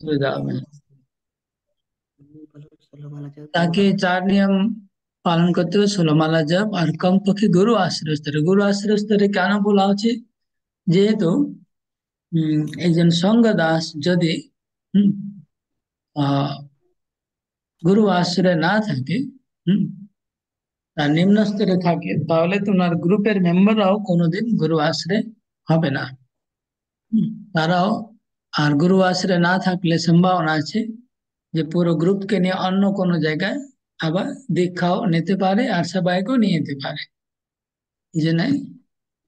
सुविधा হবে না। ताकि ষোলমালা। चार नियम পালন করতে হবে, 16 মালা জপ, আর কমপক্ষে গুরু আশ্রয় স্তরে। গুরু আশ্রয় স্তরে কেন বলা হচ্ছে? যেহেতু একজন সঙ্গ দাস যদি হুম, আহ, গুরু আশ্রয় না থাকে, হুম, তার নিম্ন স্তরে থাকে, তাহলে তোমার গ্রুপের মেম্বাররাও কোনোদিন গুরু আশ্রয় হবে না। হুম, তারাও, আর গুরু আশ্রয় না থাকলে সম্ভাবনা আছে যে পুরো গ্রুপকে নিয়ে অন্য কোনো জায়গায় আবার দীক্ষাও নিতে পারে আর সবাইকেও নিয়ে যেতে পারে। এই জন্য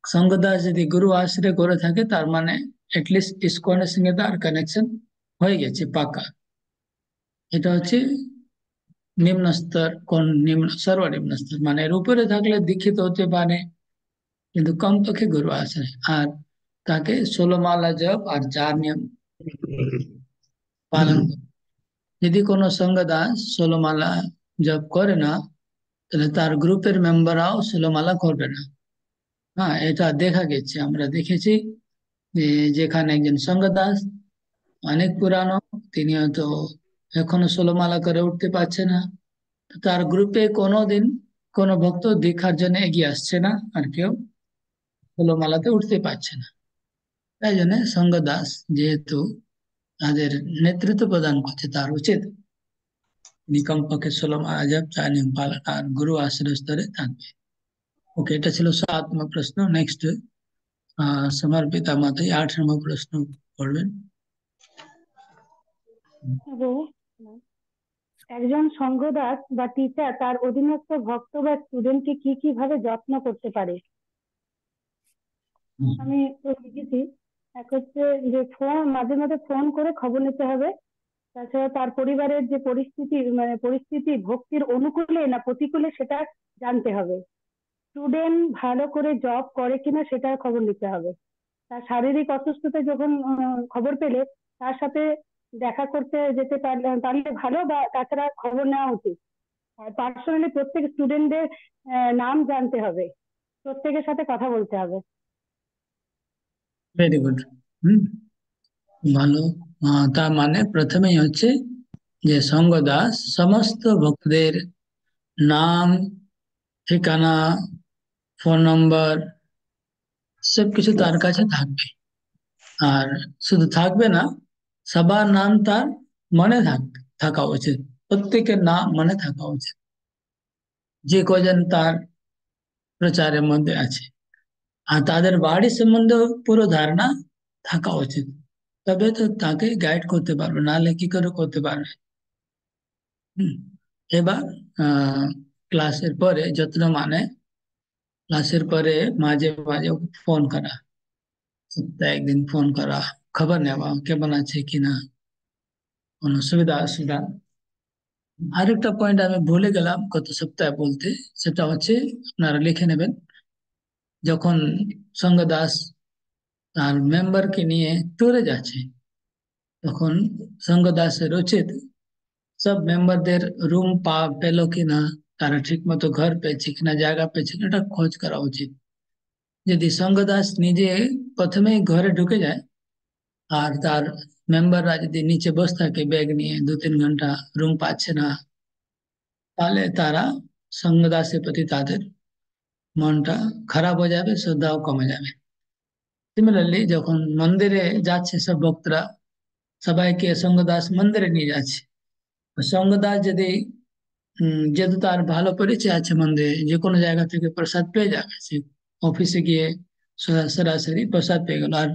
সঙ্গদাস যদি গুরু আশ্রয় করে থাকে, তার মানে এটলিস্ট ইসকনের সঙ্গে তার কানেকশন হয়ে গেছে পাকা। এটা হচ্ছে নিম্ন স্তর। কোন নিম্ন? সর্বনিম্ন স্তর, মানে এর উপরে থাকলে দীক্ষিত হতে পারে, কিন্তু কমপক্ষে গুরু আশ্রয়। আর তাকে 16 মালা জপ আর 4 নিয়ম পালন করে। যদি কোনো সঙ্গ দাস 16 মালা জপ করে না, তাহলে তার গ্রুপের মেম্বাররাও 16 মালা করবে না। হ্যাঁ, এটা দেখা গেছে, আমরা দেখেছি যে যেখানে একজন সঙ্গ দাস অনেক পুরানো, তিনি হয়তো এখনো 16 মালা করে উঠতে পারছে না, তো তার গ্রুপে কোনোদিন কোনো ভক্ত দীক্ষার জন্য এগিয়ে আসছে না, আর কেউ 16 মালাতে উঠতে পারছে না। তাই জন্য সঙ্গ দাস যেহেতু তাদের নেতৃত্ব প্রদান করছে, তার উচিত তিনি কমপক্ষে 16 মালা জপ, 4 নিয়ম পালন আর গুরু আশ্রয় স্তরে থাকবে। ওকে, এটা ছিল 7 নম্বর প্রশ্ন। নেক্সট সমর্পিতা মাতাই 8 নম্বর প্রশ্ন পড়বেন। এবং একজন সঙ্ঘদাস বা টিচার তার অধীনস্থ ভক্ত বা স্টুডেন্টকে কি কি ভাবে যত্ন করতে পারে? আমি তো লিখেছি, এক হচ্ছে যে ফোন, মাঝে মাঝে ফোন করে খবর নিতে হবে। তাছাড়া তার পরিবারের যে পরিস্থিতি, মানে পরিস্থিতি ভক্তির অনুকূলে না প্রতিকূলে সেটা জানতে হবে। স্টুডেন্ট ভালো করে জব করে কিনা সেটার খবর নিতে হবে। তার শারীরিক অসুস্থতা যখন খবর পেলে তার সাথে দেখা করতে যেতে পারলে ভালো, বা তাছাড়া খবর নেওয়া উচিত। আর পার্সোনালি প্রত্যেক স্টুডেন্টদের নাম জানতে হবে, প্রত্যেকের সাথে কথা বলতে হবে। Very good. হুম, ভালো। তার মানে প্রথমেই হচ্ছে যে সঙ্গ দাস সমস্ত ভক্তদের নাম, ঠিকানা, ফোন নম্বর সবকিছু তার কাছে থাকবে। আর শুধু থাকবে না, সবার নাম তার মনে থাকা উচিত। প্রত্যেকের নাম মনে থাকা উচিত, যে কজন তার প্রচারের মধ্যে আছে। আর তাদের বাড়ি সম্বন্ধে পুরো ধারণা থাকা উচিত, তবে তো তাকে গাইড করতে পারবে, নাহলে কি করে করতে পারবে? হুম। এবার আহ ক্লাসের পরে যত্ন, মানে ক্লাসের পরে মাঝে মাঝে ফোন করা, সপ্তাহে একদিন ফোন করা, খবর নেওয়া কেমন আছে কিনা, কোনো সুবিধা অসুবিধা। আরেকটা পয়েন্ট আমি ভুলে গেলাম গত সপ্তাহে বলতে, সেটা হচ্ছে আপনারা লিখে নেবেন, যখন সঙ্গ দাস তার মেম্বারকে নিয়ে ট্যুরে যাচ্ছে, তখন সঙ্গ দাসের উচিত সব মেম্বারদের রুম পেলো কিনা, তারা ঠিক মতো ঘর পেয়েছে কিনা, জায়গা পেয়েছে কিনা, এটা খোঁজ করা উচিত। যদি সঙ্গ দাস নিজে প্রথমেই ঘরে ঢুকে যায় আর তার মেম্বাররা যদি নিচে বসে থাকে ব্যাগ নিয়ে 2-3 ঘন্টা, রুম পাচ্ছে না, তাহলে তারা সঙ্গ দাসের প্রতি তাদের মনটা খারাপ হয়ে যাবে, শ্রদ্ধাও কমে যাবে। সিমিলারলি যখন মন্দিরে যাচ্ছে সব ভক্তরা, সবাইকে সঙ্গ দাস মন্দিরে নিয়ে যাচ্ছে, সঙ্গ দাস যদি যেহেতু তার ভালো পরিচয় আছে মন্দিরে, যে কোনো জায়গা থেকে প্রসাদ পেয়ে যাবে, সে অফিসে গিয়ে সরাসরি প্রসাদ পেয়ে গেল। আর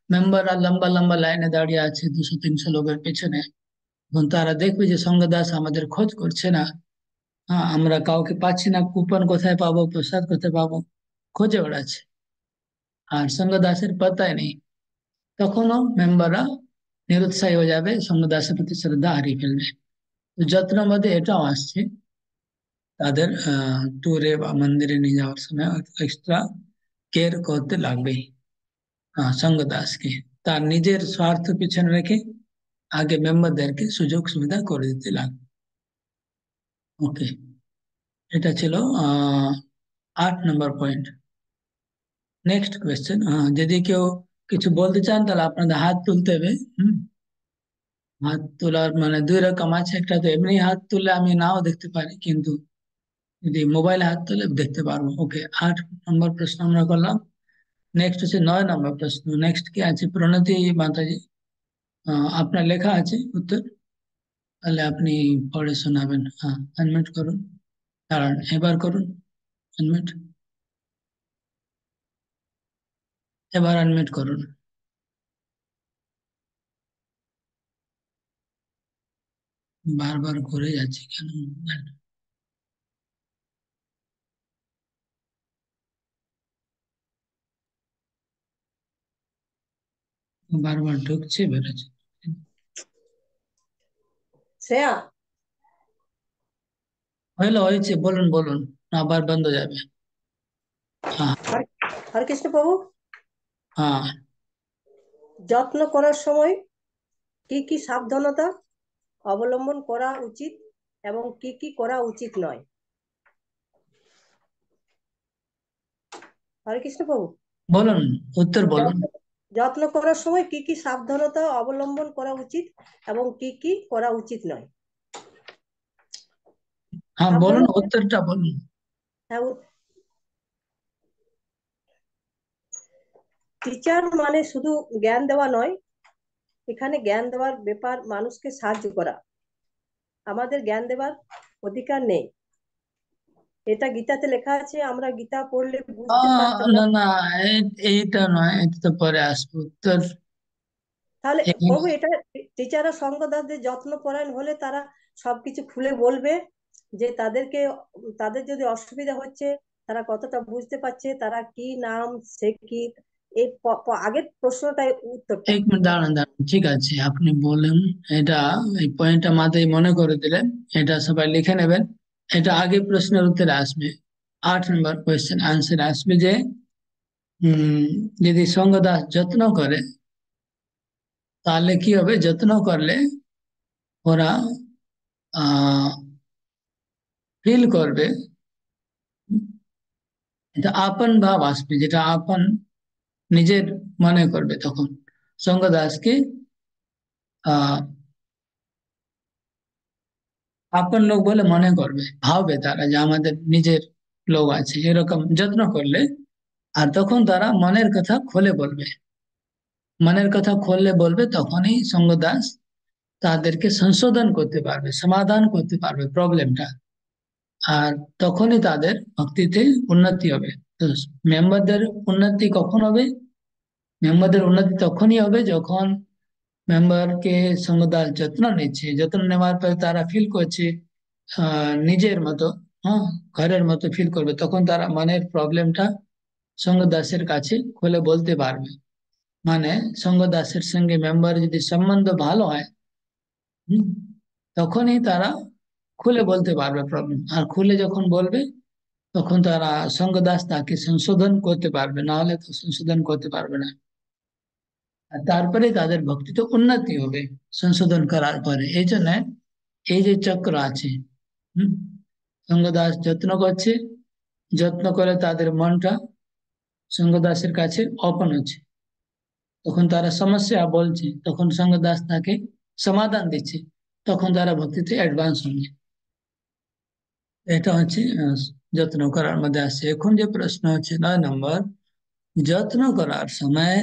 মেম্বাররা লম্বা লম্বা লাইনে দাঁড়িয়ে আছে 200-300 লোকের পেছনে, এবং তারা দেখবে যে সঙ্গ দাস আমাদের খোঁজ করছে না, হ্যাঁ আমরা কাউকে পাচ্ছি না, কুপন কোথায় পাবো, প্রসাদ কোথায় পাবো, খোঁজে বেড়াচ্ছে, আর সঙ্গ দাসের পাত্তাই নেই, তখনও মেম্বাররা নিরুৎসাহী হয়ে যাবে, সঙ্গ দাসের প্রতি শ্রদ্ধা হারিয়ে ফেলবে। তো যত্নের মধ্যে এটাও আসছে, তাদের ট্যুরে বা মন্দিরে নিয়ে যাওয়ার সময় এক্সট্রা কেয়ার করতে লাগবে। সঙ্গ দাসকে তার নিজের স্বার্থ পিছনে রেখে আগে মেম্বারদেরকে সুযোগ সুবিধা করে দিতে লাগবে। ওকে, এটা ছিল 8 নম্বর পয়েন্ট। নেক্সট কোয়েশ্চেন, যদি কেউ কিছু বলতে চান তাহলে আপনাদের হাত তুলতে হবে। হুম, হাত তোলার মানে দুই রকম আছে, একটা তো এমনি হাত তুললে আমি নাও দেখতে পারি, কিন্তু যদি মোবাইলে হাত তুলে দেখতে পারবো। ওকে, 8 নম্বর প্রশ্ন আমরা করলাম। নেক্সট হচ্ছে 9 নম্বর প্রশ্ন। নেক্সট কি আছে প্রণতি মাতাজি? আপনার লেখা আছে উত্তর, তাহলে আপনি পড়ে শোনাবেন। হ্যাঁ, আনমিউট করুন। দাঁড়ান, এবার করুন আনমিউট। এবার আনমিউট করুন। বারবার করে যাচ্ছে কেন? বারবার ঢুকছে বেরোচ্ছে। শ্রেয়া, হয়েছে, বলুন বলুন, আবার বন্ধ হয়ে যাবে। হ্যাঁ হরে কৃষ্ণ প্রভু। হ্যাঁ। যত্ন করার সময় কি কি সাবধানতা অবলম্বন করা উচিত এবং কি কি করা উচিত নয়? হরে কৃষ্ণ প্রভু। বলুন, উত্তর বলুন। যত্ন করার সময় কি কি সাবধানতা অবলম্বন করা উচিত এবং কি কি করা উচিত নয়? হ্যাঁ বলুন, সাবধানতা, উত্তরটা বলুন। হ্যাঁ, টিচার মানে শুধু জ্ঞান দেওয়া নয়, এখানে জ্ঞান দেওয়ার ব্যাপার মানুষকে সাহায্য করা। আমাদের জ্ঞান দেওয়ার অধিকার নেই, এটা গীতাতে লেখা আছে। আমরা গীতা পড়লে বুঝতে পারতাম না। না না, এইটা নয়, এটা তো পরে আসবে উত্তর। তাহলে এখানে প্রভু, এটা টিচাররা সঙ্গদাসদের যত্ন পরায়ণ হলে তারা সবকিছু খুলে বলবে, যে তাদের যদি অসুবিধা হচ্ছে, তারা কতটা বুঝতে পারছে, তারা কি নাম, সে কি। এই আগের প্রশ্নটাই উত্তরটা। 1 মিনিট দাঁড়ান দাঁড়ান, ঠিক আছে আপনি বলেন। এটা, এই পয়েন্টটা মাথায় মনে করে দিলেন, এটা সবাই লিখে নেবেন। এটা আগে প্রশ্নের উত্তরে আসবে। 8 নম্বর কোয়েশ্চেন আনসার আসবে যে উম যদি সঙ্গ দাস যত্ন করে, তাহলে কি হবে? যত্ন করলে ওরা ফিল করবে, এটা আপন ভাব আসবে, যেটা আপন নিজের মনে করবে, তখন সঙ্গ দাসকে আহ আপন লোক বলে মনে করবে, ভাববে তারা যে আমাদের নিজের লোক আছে, এরকম যত্ন করলে। আর তখন তারা মনের কথা খুলে বলবে। মনের কথা খুললে বলবে, তখনই সঙ্গ দাস তাদেরকে সংশোধন করতে পারবে, সমাধান করতে পারবে প্রবলেমটা। আর তখনই তাদের ভক্তিতে উন্নতি হবে। তো মেম্বারদের উন্নতি কখন হবে? মেম্বারদের উন্নতি তখনই হবে যখন মেম্বারকে সঙ্গদাস যত্ন নিচ্ছে, যত্ন নেওয়ার পরে তারা ফিল করছে নিজের মতো, হ্যাঁ, ঘরের মতো ফিল করবে, তখন তারা মনের প্রবলেমটা সঙ্গদাসের কাছে খুলে বলতে পারবে। মানে সঙ্গদাসের সঙ্গে মেম্বার যদি সম্বন্ধ ভালো হয়, হুম, তখনই তারা খুলে বলতে পারবে প্রবলেম। আর খুলে যখন বলবে, তখন তারা সঙ্গদাস তাকে সংশোধন করতে পারবে, না হলে তো সংশোধন করতে পারবে না। আর তারপরে তাদের ভক্তিতে উন্নতি হবে সংশোধন করার পরে। এই জন্য এই যে চক্র আছে, হম, সঙ্গদাস যত্ন করছে, যত্ন করে তাদের মনটা সঙ্গদাসের কাছে ওপেন হচ্ছে, তখন তারা সমস্যা বলছে, তখন সঙ্গদাস তাকে সমাধান দিচ্ছে, তখন তারা ভক্তিতে অ্যাডভান্স হবে। এটা হচ্ছে যত্ন করার মধ্যে আসছে। এখন যে প্রশ্ন হচ্ছে 9 নম্বর, যত্ন করার সময়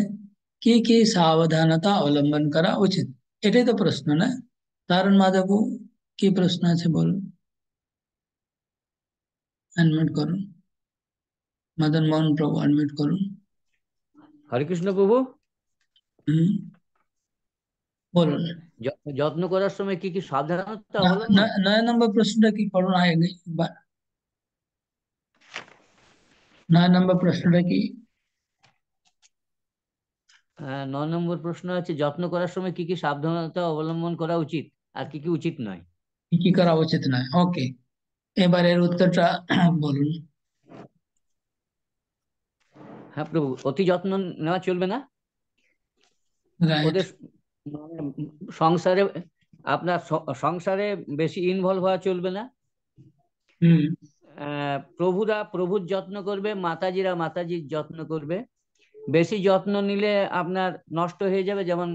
কি কি সাবধানতা অবলম্বন করা উচিত? এটাই তো প্রশ্ন, না? তারণ মাধবু, কি প্রশ্ন আছে বলুন, আনমিউট করুন। মদন মোহন প্রভু, আনমিউট করুন। হরে কৃষ্ণ প্রভু। হুম, বলুন। যত্ন করার সময় কি কি সাবধানতা না, অবলম্বন? 9 নম্বর প্রশ্নটা কি করুন আগে একবার। 9 নম্বর প্রশ্নটা কি? 9 নম্বর প্রশ্ন আছে, যত্ন করার সময় কি কি সাবধানতা অবলম্বন করা উচিত আর কি কি উচিত নয়। কি কি করা উচিত নয়? ওকে, এবার এর উত্তরটা বলুন। হ্যাঁ প্রভু, অতি যত্ন নেওয়া চলবে না। রাইট। ওদের মানে সংসারে, আপনার সংসারে বেশি ইনভলভ হওয়া চলবে না। হুম। প্রভুরা প্রভুর যত্ন করবে, মাতাজিরা মাতাজির যত্ন করবে। বেশি যত্ন নিলে আপনার নষ্ট হয়ে যাবে। যেমন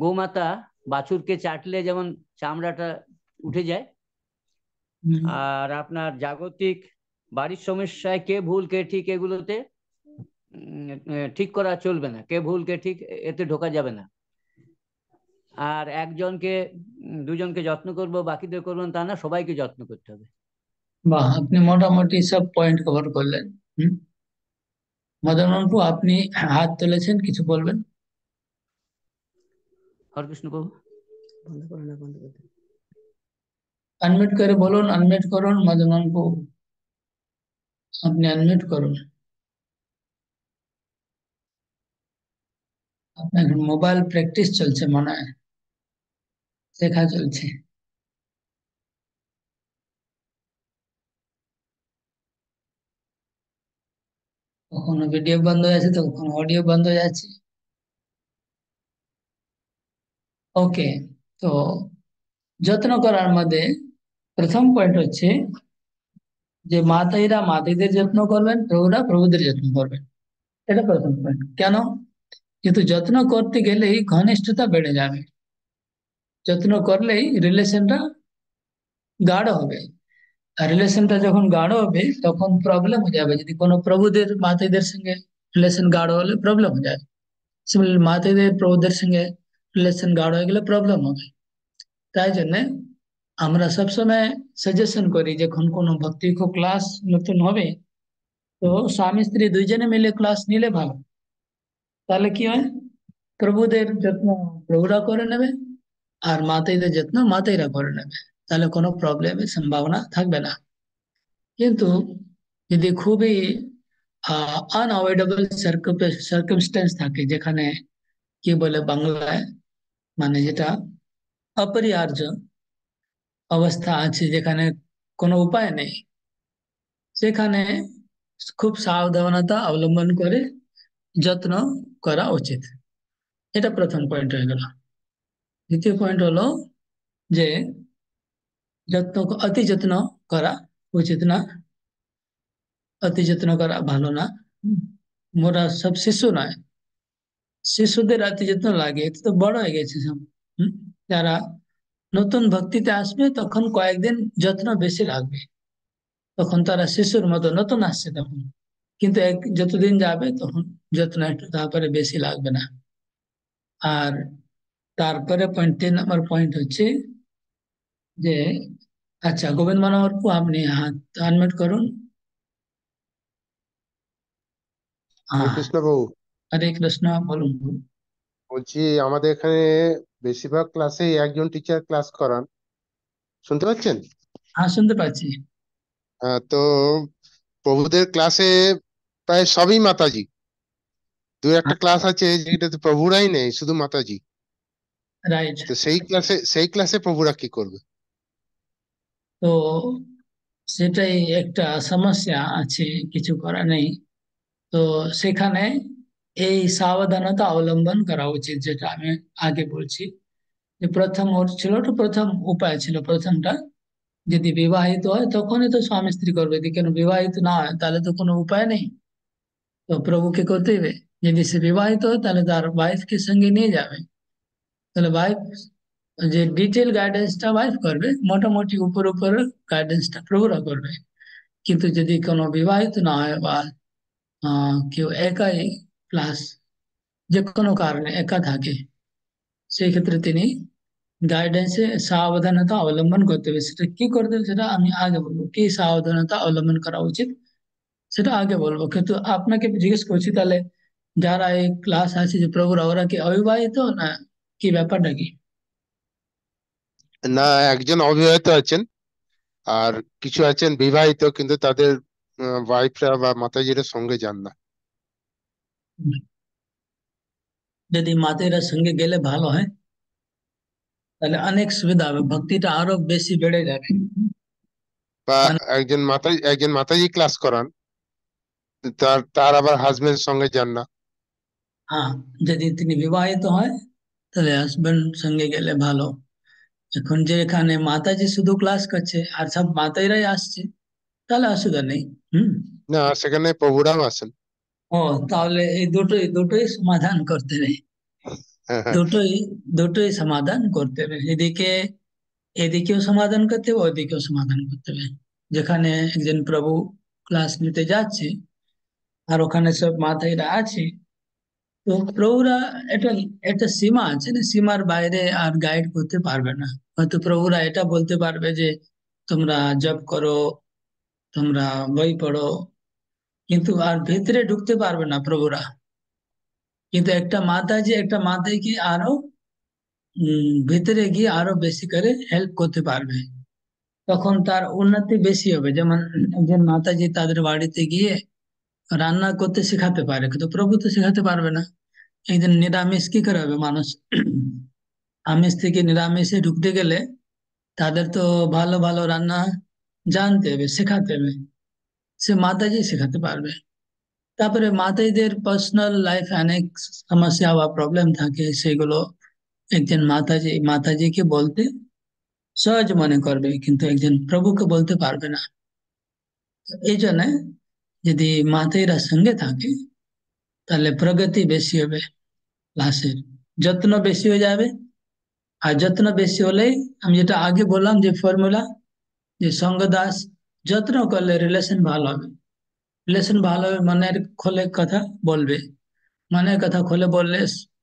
গোমাতা বাছুরকে চাটলে যেমন চামড়াটা উঠে যায়, হুম, আর আপনার জাগতিক বাড়ির সমস্যায় কে ভুল কে ঠিক এগুলোতে ঠিক করা চলবে না, কে ভুল কে ঠিক এতে ঢোকা যাবে না। আর একজনকে দুজনকে যত্ন করব বাকিদের করবেন তা না, সবাইকে যত্ন করতে হবে। বাহ, আপনি মোটামুটি সব পয়েন্ট কভার করলেন। হুম। মদন বাবু, আপনি হাত তুলেছেন, কিছু বলবেন? হরকৃষ্ণ প্রভু, বন্ধ করো না, বন্ধ করো। আনমিউট করে বলুন, আনমিউট করুন মদন বাবু, আপনি আনমিউট করুন। আপনার এখন মোবাইল প্র্যাকটিস চলছে মনে হয়, শেখা চলছে। কখনো ভিডিও বন্ধ হয়ে আছে তো কখনো অডিও বন্ধ হয়ে যাচ্ছে। ওকে, তো যত্ন করার মধ্যে প্রথম পয়েন্ট হচ্ছে যে মাতাইরা মাতাইদের যত্ন করবেন, প্রভুরা প্রভুদের যত্ন করবেন। এটা প্রথম পয়েন্ট। কেন? কিন্তু যত্ন করতে গেলেই ঘনিষ্ঠতা বেড়ে যাবে, যত্ন করলেই রিলেশনটা গাঢ় হবে। আর রিলেশনটা যখন গাঢ় হবে তখন প্রবলেম হয়ে যাবে, যদি কোনো প্রভুদের মাতাইদের সঙ্গে রিলেশন গাঢ় হলে প্রবলেম হয়ে যাবে, সিমিলারলি মাতাইদের প্রভুদের সঙ্গে রিলেশন গাঢ় হয়ে গেলে প্রবলেম হবে। তাই জন্য আমরা সবসময় সাজেশন করি, যখন কোনো ভক্তি ক্লাস নতুন হবে তো স্বামী স্ত্রী দুইজনে মিলে ক্লাস নিলে ভালো। তাহলে কি হয়, প্রভুদের যত্ন প্রভুরা করে নেবে আর মাতাইদের যত্ন মাতাইরা করে নেবে, তাহলে কোনো প্রবলেমের সম্ভাবনা থাকবে না। কিন্তু যদি খুবই আনঅ্যাভয়েডেবল সার্কামস্টেন্স থাকে, যেখানে কি বলে বাংলায়, মানে যেটা অপরিহার্য অবস্থা আছে, যেখানে কোনো উপায় নেই, সেখানে খুব সাবধানতা অবলম্বন করে যত্ন করা উচিত। এটা প্রথম পয়েন্ট হয়ে গেল। দ্বিতীয় পয়েন্ট হলো যে যত্ন, অতি যত্ন করা উচিত না, অতি যত্ন করা ভালো না। মোরা সব শিশু নয়, শিশুদের অতি যত্ন লাগে, এতে তো বড় হয়ে গেছে সব। হুম, যারা নতুন ভক্তিতে আসবে তখন কয়েকদিন যত্ন বেশি লাগবে, তখন তারা শিশুর মতো নতুন আসছে তখন। কিন্তু যতদিন যাবে তখন যত্ন একটু তারপরে বেশি লাগবে না। আর তারপরে পয়েন্ট, 3 নম্বর পয়েন্ট হচ্ছে যে, আচ্ছা গোবিন্দ মানবর আপনি হাত আনমিউট করুন। হরে হ্যাঁ, কৃষ্ণ বাবু, হরে কৃষ্ণ, বলুন। বলছি আমাদের এখানে বেশিরভাগ ক্লাসেই একজন টিচার ক্লাস করান, শুনতে পাচ্ছেন? হ্যাঁ, শুনতে পাচ্ছি। তো প্রভুদের ক্লাসে প্রায় সবই মাতাজি। দু একটা ক্লাস আছে যেটাতে প্রভুরাই নেই, শুধু মাতাজি। রাইট। তো সেই ক্লাসে প্রভুরা কি করবে? তো সেটাই একটা সমস্যা আছে, কিছু করা নেই। তো সেখানে এই সাবধানতা অবলম্বন করা উচিত, যেটা আমি আগে বলছি। যে প্রথম ওর ছিল, তো প্রথম উপায় ছিল প্রথমটা, যদি বিবাহিত হয় তখনই তো স্বামী স্ত্রী করবে, যদি কেন বিবাহিত না হয় তাহলে তো কোনো উপায় নেই, তো প্রভুকে করতে হবে। যদি সে বিবাহিত হয় তাহলে তার ওয়াইফকে সঙ্গে নিয়ে যাবে, তাহলে ওয়াইফ যে ডিটেল গাইডেন্সটা ওয়াইফ করবে, মোটামুটি উপর উপর গাইডেন্সটা প্রভুরা করবে। কিন্তু যদি কোনো বিবাহিত না হয় বা কেউ একাই প্লাস যে কোনো কারণে একা থাকে, সেই ক্ষেত্রে তিনি গাইডেন্সে সাবধানতা অবলম্বন করতে হবে। সেটা কি করতে হবে সেটা আমি আগে বলবো, কি সাবধানতা অবলম্বন করা উচিত সেটা আগে বলবো। কিন্তু আপনাকে জিজ্ঞেস করছি, তাহলে যারা এই ক্লাস আছে যে প্রভুরা, ওরা কি অবিবাহিত না, কি ব্যাপারটা কি? না, একজন অবিবাহিত আছেন, আর কিছু আছেন বিবাহিত, কিন্তু তাদের ওয়াইফরা বা মাতাজিরা সঙ্গে যান না। যদি মাতেরা সঙ্গে গেলে ভালো হয়, তাহলে অনেক সুবিধা হবে, ভক্তিটা আরো বেশি বেড়ে যাবে। বা মানে একজন মাতাজি ক্লাস করান, তার তার আবার হাজবেন্ড সঙ্গে যান না। হ্যাঁ, যদি তিনি বিবাহিত হয় তাহলে হাজবেন্ড সঙ্গে গেলে ভালো। এখন যে এখানে মাতাজি শুধু ক্লাস করছে আর সব মাতাইরাই আসছে, তাহলে অসুবিধা নেই। হুম। না, সেখানে প্রভুরাও আসেন। ও, তাহলে এই দুটোই দুটোই সমাধান করতে নেই। হ্যাঁ হ্যাঁ দুটোই দুটোই সমাধান করতে হবে। এদিকেও সমাধান করতে হবে, ওদিকেও সমাধান করতে হবে। যেখানে একজন প্রভু ক্লাস নিতে যাচ্ছে আর ওখানে সব মাথায়রা আছে, তো প্রভুরা এটা একটা সীমা আছে না, সীমার বাইরে আর গাইড করতে পারবে না। হয়তো প্রভুরা এটা বলতে পারবে যে তোমরা জব করো, তোমরা বই পড়ো, কিন্তু আর ভিতরে ঢুকতে পারবে না প্রভুরা। কিন্তু একটা মাতাজি কি আরো ভিতরে গিয়ে আরো বেশি করে হেল্প করতে পারবে, তখন তার উন্নতি বেশি হবে। যেমন একজন মাতাজি তাদের বাড়িতে গিয়ে রান্না করতে শেখাতে পারে, কিন্তু প্রভু তো শেখাতে পারবে না। একজন নিরামিষ কি করে হবে মানুষ? আমিষ থেকে নিরামিষে ঢুকতে গেলে তাদের তো ভালো ভালো রান্না জানতে হবে, শেখাতে হবে। সে মাতাজি শেখাতে পারবে। তারপরে মাতাজিদের পার্সোনাল লাইফে অনেক সমস্যা বা প্রবলেম থাকে, সেগুলো একজন মাতাজিকে বলতে সহজ মনে করবে, কিন্তু একজন প্রভুকে বলতে পারবে না। এই জন্য যদি মাতাজিরা সঙ্গে থাকে তাহলে প্রগতি বেশি হবে ক্লাসের, যত্ন বেশি হয়ে যাবে। আর যত্ন বেশি হলেই, আমি যেটা আগে বললাম যে ফর্মুলা, যে সঙ্গ দাস যত্ন করলে রিলেশন ভালো হবে। রিলেশন ভালো হবে, মনের খোলে কথা বলবে, মনের কথা খুলে বললে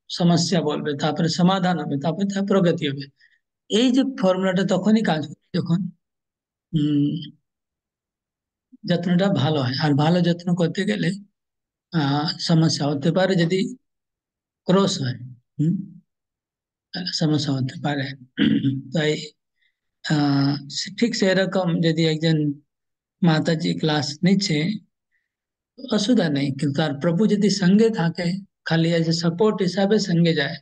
সমস্যা বলবে, তারপরে সমাধান হবে, তারপরে তার প্রগতি হবে। এই যে ফর্মুলাটা তখনই কাজ করে যখন উম যত্নটা ভালো হয়। আর ভালো যত্ন করতে গেলে সমস্যা হতে পারে যদি ক্রস হয়। হুম, তাহলে সমস্যা হতে পারে। তাই ঠিক সেরকম যদি একজন মাতাজি ক্লাস নিচ্ছে, অসুবিধা নেই, কিন্তু তার প্রভু যদি সঙ্গে থাকে, খালি এজ সাপোর্ট হিসাবে সঙ্গে যায়,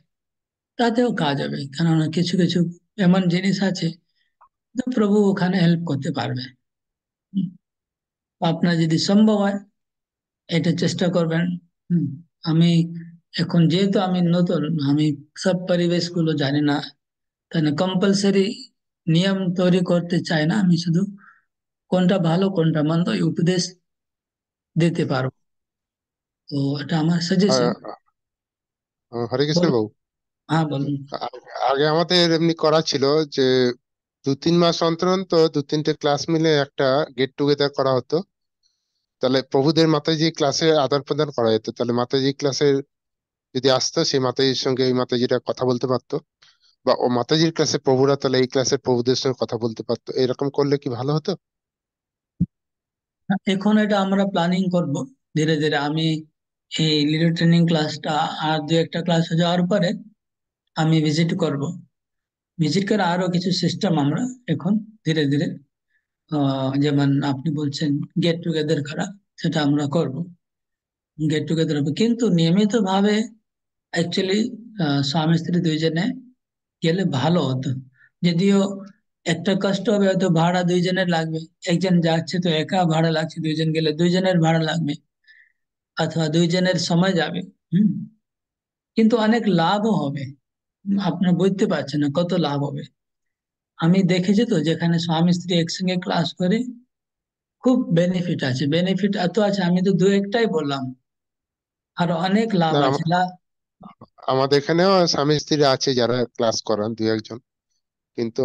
তাতেও কাজ হবে। কেননা কিছু কিছু এমন জিনিস আছে তো প্রভু ওখানে হেল্প করতে পারবে। হুম, আপনার যদি সম্ভব হয় এটা চেষ্টা করবেন। হুম, আমি এখন যেহেতু আমি নতুন, আমি সব পরিবেশগুলো জানি না, তাই না কম্পালসারি নিয়ম তৈরি করতে চাই না। আমি শুধু কোনটা ভালো কোনটা মন্দ এই উপদেশ দিতে পারবো। তো এটা আমার সাজেশন। আ- হরে কৃষ্ণ বলুন। বাবু। হ্যাঁ বলুন। আগে আমাদের এমনি করা ছিল যে 2-3 মাস অন্তর অন্তর 2-3টে ক্লাস মিলে একটা গেট টুগেদার করা হতো। তাহলে প্রভুদের মাতাজি ক্লাসে আদান প্রদান করা যেত। তাহলে মাতাজি ক্লাসের যদি আসতো, সেই মাতাজির সঙ্গে ওই মাতাজিরা কথা বলতে পারতো, বা ও মাতাজির ক্লাসে প্রভুরা তাহলে এই ক্লাসের প্রভুদের সঙ্গে কথা বলতে পারতো। এরকম করলে কি ভালো হতো? এখন এটা আমরা প্ল্যানিং করব ধীরে ধীরে। আমি এই লিডার ট্রেনিং ক্লাসটা আর দু একটা ক্লাস হয়ে যাওয়ার পরে আমি ভিজিট করব। ভিজিট করে আরো কিছু সিস্টেম আমরা এখন ধীরে ধীরে যেমন আপনি বলছেন গেট টুগেদার করা, সেটা আমরা করব। গেট টুগেদার হবে, কিন্তু নিয়মিত ভাবে অ্যাকচুয়ালি স্বামী স্ত্রী দুইজনে গেলে ভালো হতো। যদিও একটা কষ্ট হবে, হয়তো ভাড়া দুইজনের লাগবে। একজন যাচ্ছে তো একা ভাড়া লাগছে, দুইজন গেলে দুইজনের ভাড়া লাগবে, অথবা দুইজনের সময় যাবে। হুম, কিন্তু অনেক লাভও হবে। আপনি বুঝতে পারছেন না কত লাভ হবে। আমি দেখেছি তো, যেখানে স্বামী স্ত্রী একসঙ্গে ক্লাস করে খুব বেনিফিট আছে। বেনিফিট এত আছে, আমি তো দু একটাই বললাম, আর অনেক লাভ না, আছে। আমাদের এখানেও স্বামী স্ত্রী আছে যারা ক্লাস করান, 2-1 জন। কিন্তু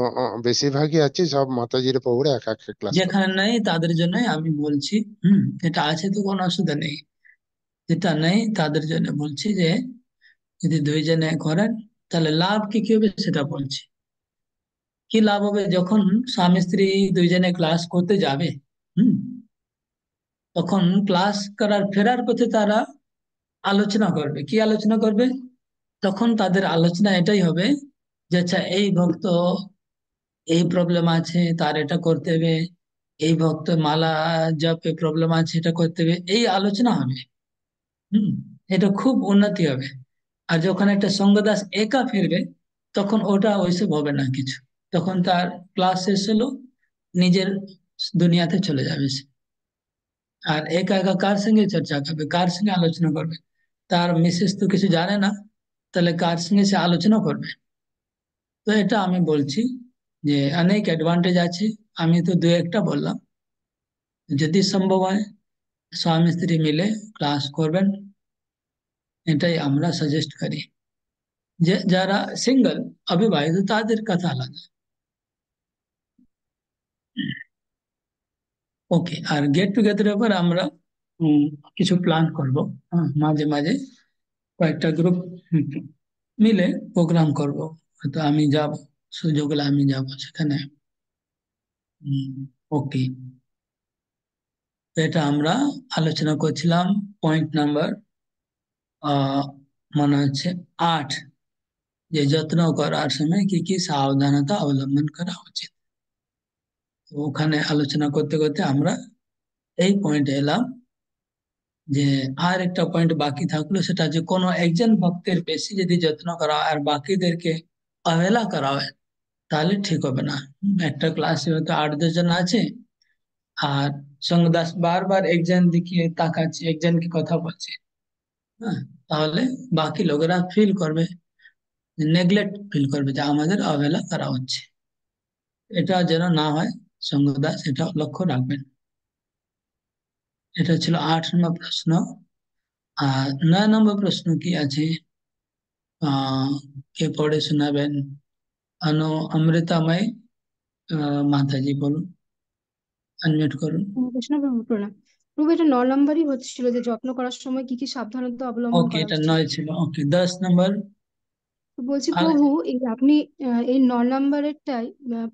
বেশিরভাগই আছে সব মাতাজির প্রভুরা একা একা ক্লাস করেন। যেখানে নেই তাদের জন্যই আমি বলছি। হুম, এটা আছে তো কোনো অসুবিধা নেই। যেটা নেই তাদের জন্য বলছি যে যদি দুইজনে করেন তাহলে লাভ কি কি হবে সেটা বলছি। কি লাভ হবে, যখন স্বামী স্ত্রী দুইজনে ক্লাস করতে যাবে, হুম, তখন ক্লাস করার ফেরার পথে তারা আলোচনা করবে। কি আলোচনা করবে? তখন তাদের আলোচনা এটাই হবে যে আচ্ছা এই ভক্ত এই প্রবলেম আছে, তার এটা করতে হবে। এই ভক্ত মালা জপে প্রবলেম আছে, এটা করতে হবে। এই আলোচনা হবে। হুম, এটা খুব উন্নতি হবে। আর যখন একটা সঙ্গদাস একা ফিরবে, তখন ওটা ওইসব হবে না কিছু। তখন তার ক্লাস শেষ হলো, নিজের দুনিয়াতে চলে যাবে সে। আর একা একা কার সঙ্গে চর্চা করবে, কার সঙ্গে আলোচনা করবে? তার মিসেস তো কিছু জানে না, তাহলে কার সঙ্গে সে আলোচনা করবে? তো এটা আমি বলছি যে অনেক অ্যাডভান্টেজ আছে। আমি তো দু একটা বললাম। যদি সম্ভব হয় স্বামী স্ত্রী মিলে ক্লাস করবেন, এটাই আমরা সাজেস্ট করি। যে যারা সিঙ্গেল অবিবাহিত তাদের কথা আলাদা। ওকে, আর গেট টুগেদারের পর আমরা কিছু প্ল্যান করব। হ্যাঁ, মাঝে মাঝে কয়েকটা গ্রুপ মিলে প্রোগ্রাম করব। হয়তো আমি যাব, সুযোগ হলে আমি যাব সেখানে। ওকে, তো এটা আমরা আলোচনা করছিলাম পয়েন্ট নাম্বার মনে হচ্ছে 8, যে যত্ন করার সময় কি কি সাবধানতা অবলম্বন করা উচিত। তো ওখানে আলোচনা করতে করতে আমরা এই পয়েন্টে এলাম যে আর একটা পয়েন্ট বাকি থাকলো, সেটা যে কোনো একজন ভক্তের বেশি যদি যত্ন করা হয় আর বাকিদেরকে অবহেলা করা হয় তাহলে ঠিক হবে না। একটা ক্লাসে হয়তো 8-10 জন আছে, আর সঙ্গদাস বারবার একজন দিকে তাকাচ্ছে, একজনকে কথা বলছে, হ্যাঁ, তাহলে বাকি লোকেরা ফিল করবে, নেগলেক্ট ফিল করবে যে আমাদের অবহেলা করা হচ্ছে। এটা যেন না হয়, সঙ্গদাস এটা লক্ষ্য রাখবেন। এটা ছিল 8 নম্বর প্রশ্ন। আর 9 নম্বর প্রশ্ন কি আছে, কে পড়ে শোনাবেন? অমৃতাময় মাতাজি বলুন, আনমিউট করুন। কৃষ্ণ প্রভু প্রণাম। প্রভু, এটা 9 নম্বরই হচ্ছিল যে যত্ন করার সময় কি কি সাবধানতা অবলম্বন ওকে, করা এটা উচিত। 9 ছিল। ওকে, 10 নম্বর। তো বলছি আর প্রভু, এই আপনি এই 9 নম্বরেরটাই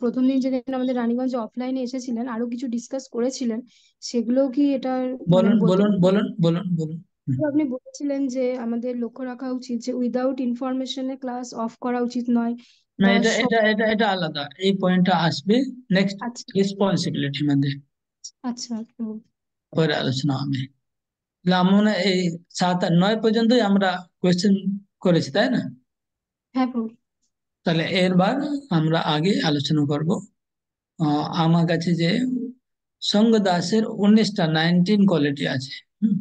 প্রথম দিন যেদিন আমাদের রানীগঞ্জ অফলাইনে এসেছিলেন আরো কিছু ডিসকাস করেছিলেন, সেগুলো কি এটার মানে বলুন বলতে বলুন পারবেন? বলুন বলুন বলুন। তো আপনি বলেছিলেন যে আমাদের লক্ষ্য রাখা উচিত যে উইদাউট ইনফরমেশনে ক্লাস অফ করা উচিত নয়, না, বা এটা এটা এটা এটা আলাদা, এই পয়েন্টটা আসবে নেক্সট আচ্ছা রেসপন্সিবিলিটির মধ্যে, আচ্ছা প্রভু। পরে আলোচনা হবে। তাহলে আমরা এই 7 আর 9 পর্যন্তই আমরা কোয়েশ্চেন করেছি, তাই না? হ্যাঁ প্রভু। তাহলে এরবার আমরা আগে আলোচনা করব। আমার কাছে যে সঙ্গ দাসের 19 কোয়ালিটি আছে, হুম,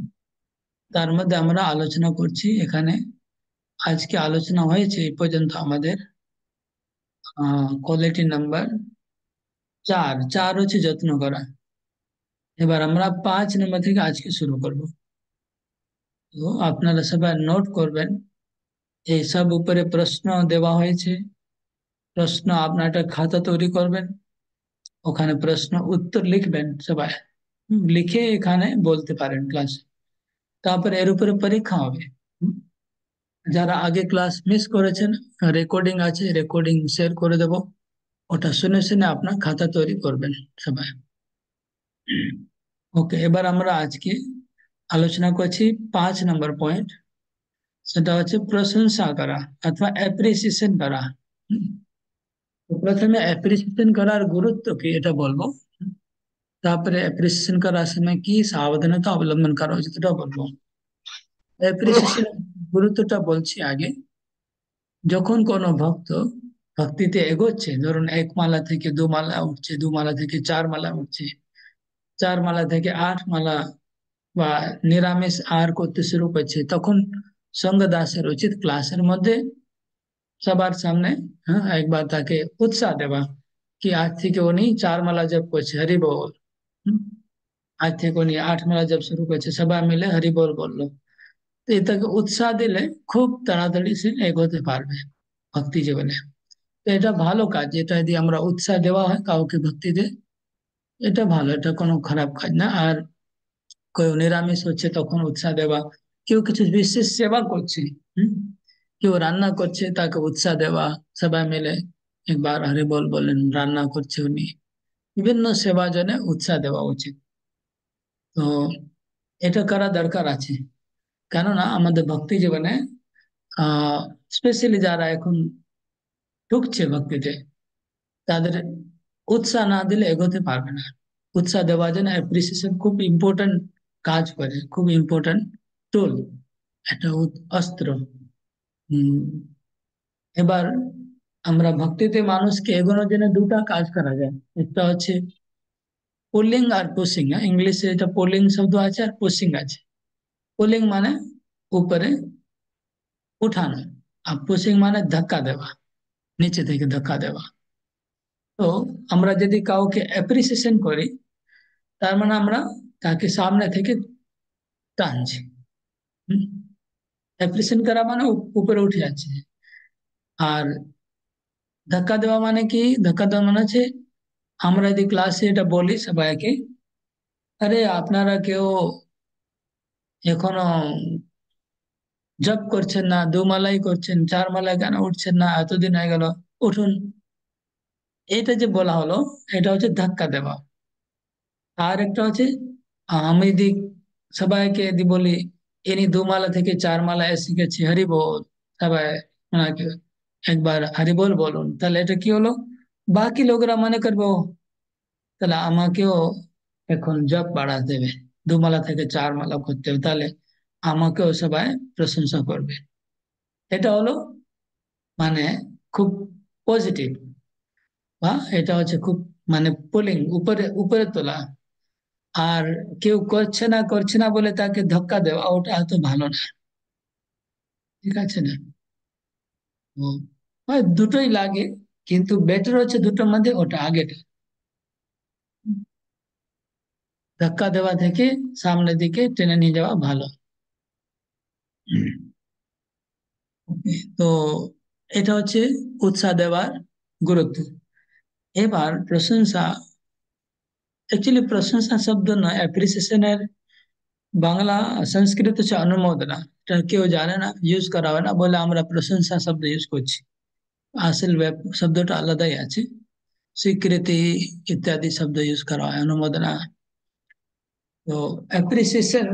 তার মধ্যে আমরা আলোচনা করছি এখানে। আজকে আলোচনা হয়েছে এই পর্যন্ত আমাদের কোয়ালিটি নাম্বার 4। 4 হচ্ছে যত্ন করা। এবার আমরা 5 নম্বর থেকে আজকে শুরু করব। তো আপনারা সবাই নোট করবেন, এই সব উপরে প্রশ্ন দেওয়া হয়েছে। প্রশ্ন আপনার একটা খাতা তৈরি করবেন, ওখানে প্রশ্ন উত্তর লিখবেন সবাই। লিখে এখানে বলতে পারেন ক্লাসে। তারপরে এর উপরে পরীক্ষা হবে। হুম, যারা আগে ক্লাস মিস করেছেন, রেকর্ডিং আছে, রেকর্ডিং শেয়ার করে দেব, ওটা শুনে শুনে আপনার খাতা তৈরি করবেন সবাই। ওকে, এবার আমরা আজকে আলোচনা করছি 5 নম্বর পয়েন্ট, সেটা হচ্ছে প্রশংসা করা অথবা অ্যাপ্রিসিয়েশন করা। হুম, তো প্রথমে অ্যাপ্রিসিয়েশন করার গুরুত্ব কি এটা বলবো, তারপরে অ্যাপ্রিসিয়েশন করার সময় কি সাবধানতা অবলম্বন করা উচিত এটা বলবো। অ্যাপ্রিসিয়েশন গুরুত্বটা বলছি আগে। যখন কোনো ভক্ত ভক্তিতে এগোচ্ছে, ধরুন 1 মালা থেকে 2 মালা উঠছে, 2 মালা থেকে 4 মালা উঠছে, 4 মালা থেকে 8 মালা, বা নিরামিষ আহার করতে শুরু করছে, তখন সঙ্গ দাসের উচিত ক্লাসের মধ্যে সবার সামনে, হ্যাঁ, একবার তাকে উৎসাহ দেওয়া কি আজ থেকে উনি 4 মালা জপ করছে, হরি বল। হুম, আজ থেকে উনি 8 মালা জপ শুরু করছে, সবাই মিলে হরি বল বললো। তো এটাকে উৎসাহ দিলে খুব তাড়াতাড়ি সে এগোতে পারবে ভক্তি জীবনে। তো এটা ভালো কাজ, এটা যদি আমরা উৎসাহ দেওয়া হয় কাউকে ভক্তিতে, এটা ভালো, এটা কোনো খারাপ কাজ না। আর কেউ নিরামিষ হচ্ছে তখন উৎসাহ দেওয়া, কেউ কিছু বিশেষ সেবা করছে, হুম, কেউ রান্না করছে তাকে উৎসাহ দেওয়া, সবাই মিলে একবার হরি বল বলেন, রান্না করছে উনি, বিভিন্ন সেবা জন্য উৎসাহ দেওয়া উচিত। তো এটা করা দরকার আছে, কেননা আমাদের ভক্তি জীবনে স্পেশালি যারা এখন ঢুকছে ভক্তিতে, তাদের উৎসাহ না দিলে এগোতে পারবে না। উৎসাহ দেওয়ার জন্য অ্যাপ্রিসিয়েশন খুব ইম্পর্টেন্ট কাজ করে, খুব ইম্পর্টেন্ট টুল, একটা অস্ত্র। হম, এবার আমরা ভক্তিতে মানুষকে এগোনোর জন্য দুটা কাজ করা যায়। একটা হচ্ছে পুলিং আর পুশিং। ইংলিশে এটা পুলিং শব্দ আছে আর পুশিং আছে। পুলিং মানে উপরে উঠানো, আর পুশিং মানে ধাক্কা দেওয়া, নিচে থেকে ধাক্কা দেওয়া। তো আমরা যদি কাউকে অ্যাপ্রিসিয়েশন করি, তার মানে আমরা তাকে সামনে থেকে টানছি। অ্যাপ্রিসিয়েশন করা মানে উপরে উঠে যাচ্ছে। আর ধাক্কা দেওয়া মানে কি? ধাক্কা দেওয়া মানে হচ্ছে আমরা যদি ক্লাসে এটা বলি সবাইকে, আরে আপনারা কেউ এখনো জব করছেন না, দুমালাই করছেন, চার মালায় কেন উঠছেন না, এতদিন হয়ে গেল, উঠুন। এটা যে বলা হলো, এটা হচ্ছে ধাক্কা দেওয়া। আর একটা হচ্ছে আমি যদি সবাইকে যদি বলি ইনি দুমালা থেকে চার মালা এসে গেছে, হরি বল, সবাই ওনাকে একবার হরি বল বলুন, তাহলে এটা কি হলো? বাকি লোকরা মনে করবো তাহলে আমাকেও এখন জব বাড়া দেবে, দুমালা থেকে চার মালা করতে হবে, তাহলে আমাকেও সবাই প্রশংসা করবে। এটা হলো মানে খুব পজিটিভ, বা এটা হচ্ছে খুব মানে পুলিং, উপরে উপরে তোলা। আর কেউ করছে না বলে তাকে ধক্কা দেওয়া, ওটা এত ভালো না। ঠিক আছে না? ও, হয় দুটোই লাগে, কিন্তু বেটার হচ্ছে দুটোর মধ্যে ওটা আগেটা, ধাক্কা দেওয়া থেকে সামনের দিকে টেনে নিয়ে যাওয়া ভালো। Okay, তো এটা হচ্ছে উৎসাহ দেওয়ার গুরুত্ব। এবার প্রশংসা, অ্যাকচুয়ালি প্রশংসা শব্দ নয়, অ্যাপ্রিসিয়েশনের বাংলা সংস্কৃত হচ্ছে অনুমোদনা। এটা কেউ জানে না, ইউজ করা হয় না বলে আমরা প্রশংসা শব্দ ইউজ করছি। আসল শব্দটা আলাদাই আছে, স্বীকৃতি ইত্যাদি শব্দ ইউজ করা হয়, অনুমোদনা। তো অ্যাপ্রিসিয়েশন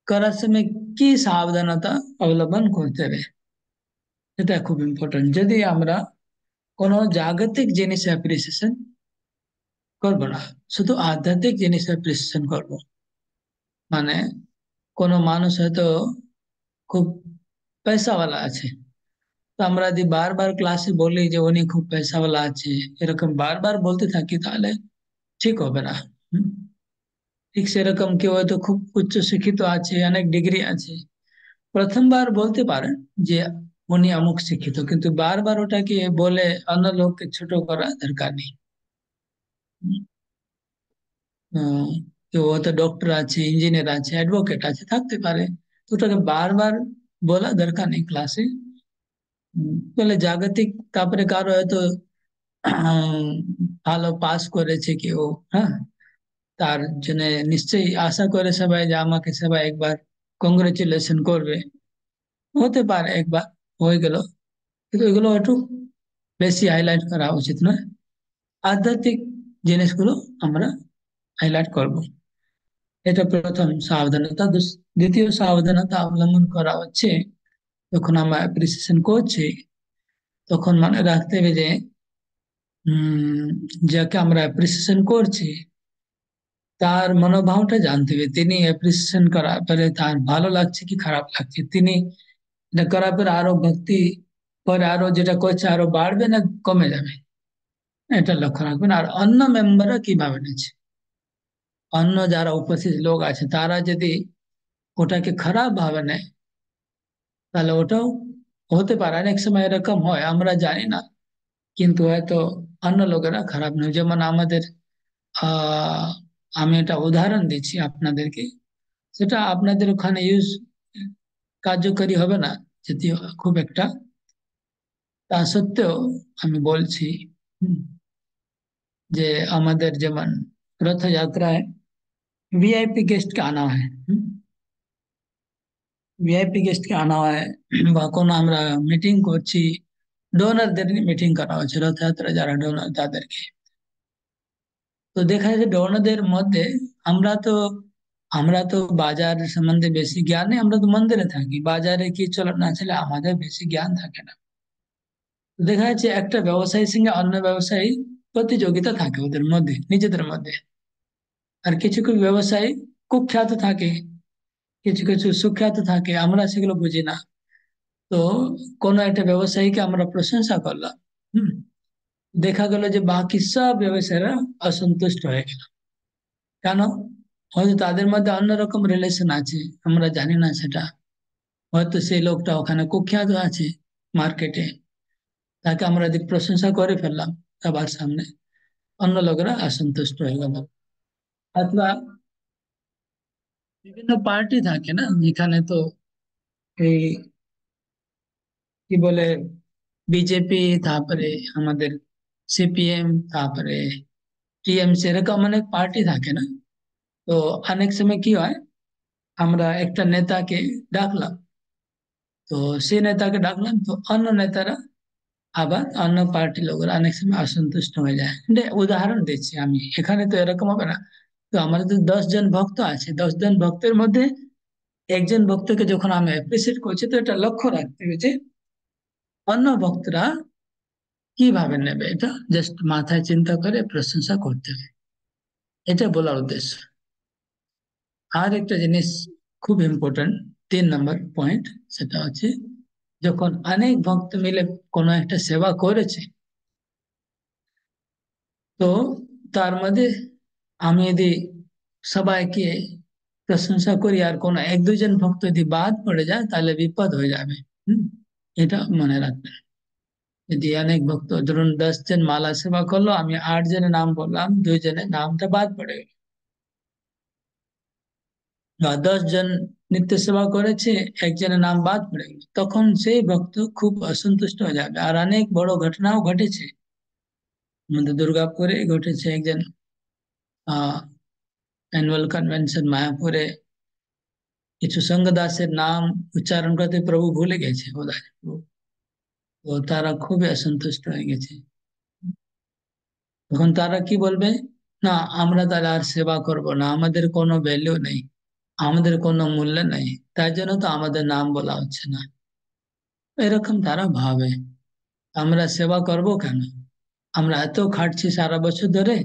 করার সময় কি সাবধানতা অবলম্বন করতে হবে, এটা খুব ইম্পর্টেন্ট। যদি আমরা কোনো জাগতিক জিনিস অ্যাপ্রিসিয়েশন করবো না, শুধু আধ্যাত্মিক জিনিস অ্যাপ্রিসিয়েশন করবো। মানে কোনো মানুষ হয়তো খুব পয়সাওয়ালা আছে, তো আমরা যদি বারবার ক্লাসে বলি যে উনি খুব পয়সাওয়ালা আছে, এরকম বারবার বলতে থাকি, তাহলে ঠিক হবে না। হুম? ঠিক সেরকম কেউ হয়তো খুব উচ্চ শিক্ষিত আছে, অনেক ডিগ্রি আছে, প্রথমবার বলতে পারেন যে উনি অমুক শিক্ষিত, কিন্তু বারবার ওটাকে বলে অন্য লোককে ছোট করা দরকার নেই। হুম? আহ, কেউ হয়তো ডক্টর আছে, ইঞ্জিনিয়ার আছে, অ্যাডভোকেট আছে, থাকতে পারে, তো ওটাকে বারবার বলা দরকার নেই ক্লাসে। বলে জাগতিক, তারপরে কারো হয়তো আহ, ভালো পাস করেছে কেউ, হ্যাঁ, তার জন্য নিশ্চয়ই আশা করে সবাই যে আমাকে সবাই একবার কংগ্রেচুলেশন করবে। হতে পারে একবার হয়ে গেল, কিন্তু এগুলো একটু বেশি হাইলাইট করা উচিত নয়। আধ্যাত্মিক জিনিসগুলো আমরা হাইলাইট করব, এটা প্রথম সাবধানতা। দ্বিতীয় সাবধানতা অবলম্বন করা হচ্ছে, যখন আমরা অ্যাপ্রিসিয়েশন করছি তখন মনে রাখতে হবে যে যাকে আমরা অ্যাপ্রিসিয়েশন করছি তার মনোভাবটা জানতে হবে। তিনি অ্যাপ্রিসিয়েশন করার পরে তার ভালো লাগছে কি খারাপ লাগছে, তিনি এটা করার পরে আরো ভক্তি করে আরো যেটা করছে আরো বাড়বে না কমে যাবে, এটা লক্ষ্য রাখবেন। আর অন্য মেম্বাররা কিভাবে নিচ্ছে, অন্য যারা উপস্থিত লোক আছে তারা যদি ওটাকে খারাপ ভাবে নেয়, তাহলে ওটাও হতে পারে। অনেক সময় এরকম হয়, আমরা জানি না, কিন্তু হয়তো অন্য লোকেরা খারাপ নয়। যেমন আমাদের আহ আমি এটা উদাহরণ দিচ্ছি আপনাদেরকে, সেটা আপনাদের ওখানে ইউজ কার্যকরী হবে না যদিও খুব একটা, তা সত্ত্বেও আমি বলছি। হুম, যে আমাদের যেমন রথযাত্রায় ভিআইপি গেস্টকে আনা হয়, ভিআইপি গেস্টকে আনা হয়, বা কোনো আমরা মিটিং করছি, ডোনারদের মিটিং করা হচ্ছে রথযাত্রা, যারা ডোনার তাদেরকে। তো দেখা যাচ্ছে ডোনারদের মধ্যে আমরা তো আমরা তো বাজার সম্বন্ধে বেশি জ্ঞান নেই, আমরা তো মন্দিরে থাকি, বাজারে কি চলে না চলে আমাদের বেশি জ্ঞান থাকে না। তো দেখা যাচ্ছে একটা ব্যবসায়ীর সঙ্গে অন্য ব্যবসায়ী প্রতিযোগিতা থাকে ওদের মধ্যে, নিজেদের মধ্যে। আর কিছু কিছু ব্যবসায়ী কুখ্যাত থাকে, কিছু কিছু সুখ্যাত থাকে, আমরা সেগুলো বুঝি না। তো কোনো একটা ব্যবসায়ীকে আমরা প্রশংসা করলাম, হুম, দেখা গেল যে বাকি সব ব্যবসায়ীরা অসন্তুষ্ট হয়ে গেল। কেন? হয়তো তাদের মধ্যে অন্যরকম রিলেশন আছে, আমরা জানি না সেটা। হয়তো সেই লোকটা ওখানে কুখ্যাত আছে মার্কেটে, তাকে আমরা যদি প্রশংসা করে ফেললাম সবার সামনে, অন্য লোকেরা অসন্তুষ্ট হয়ে গেল। অথবা বিভিন্ন পার্টি থাকে না, এখানে তো এই কি বলে বিজেপি, তারপরে আমাদের সিপিএম, তারপরে টিএমসি, এরকম অনেক পার্টি থাকে না? তো অনেক সময় কি হয়, আমরা একটা নেতাকে ডাকলাম, তো সেই নেতাকে ডাকলাম, তো অন্য নেতারা আবার অন্য পার্টি লোকেরা অনেক সময় অসন্তুষ্ট হয়ে যায়। উদাহরণ দিচ্ছি আমি, এখানে তো এরকম হবে না। তো আমাদের তো 10 জন ভক্ত আছে, 10 জন ভক্তের মধ্যে একজন ভক্তকে যখন আমি অ্যাপ্রিসিয়েট করছি, তো এটা লক্ষ্য রাখতে হবে যে অন্য ভক্তরা কিভাবে নেবে, এটা জাস্ট মাথায় চিন্তা করে প্রশংসা করতে হবে, এটা বলার উদ্দেশ্য। আর একটা জিনিস খুব ইম্পর্টেন্ট, 3 নম্বর পয়েন্ট, সেটা হচ্ছে যখন অনেক ভক্ত মিলে কোনো একটা সেবা করেছে, তো তার মধ্যে আমি যদি সবাইকে প্রশংসা করি আর কোনো 1-2 জন ভক্ত যদি বাদ পড়ে যায়, তাহলে বিপদ হয়ে যাবে। হুম, এটা মনে রাখবেন। যদি অনেক ভক্ত, ধরুন 10 জন মালা সেবা করলো, আমি 8 জনের নাম বললাম, 2 জনের নামটা বাদ পড়ে গেল, বা 10 জন নিত্য সেবা করেছে, একজনের নাম বাদ পড়ে গেল, তখন সেই ভক্ত খুব অসন্তুষ্ট হয়ে যাবে। আর অনেক বড় ঘটনাও ঘটেছে আমাদের দুর্গাপুরে, ঘটেছে একজন অ্যানুয়াল কনভেনশন মায়াপুরে কিছু সঙ্গ দাসের নাম উচ্চারণ করতে প্রভু ভুলে গেছে বোধহয়, তো তারা খুবই অসন্তুষ্ট হয়ে গেছে। তখন তারা কি বলবে, না আমরা তাহলে আর সেবা করব না, আমাদের কোনো ভ্যালু নেই, আমাদের কোনো মূল্য নেই, তাই জন্য তো আমাদের নাম বলা হচ্ছে না। এরকম তারা ভাবে, আমরা সেবা করব কেন, আমরা এত খাটছি সারা বছর ধরে,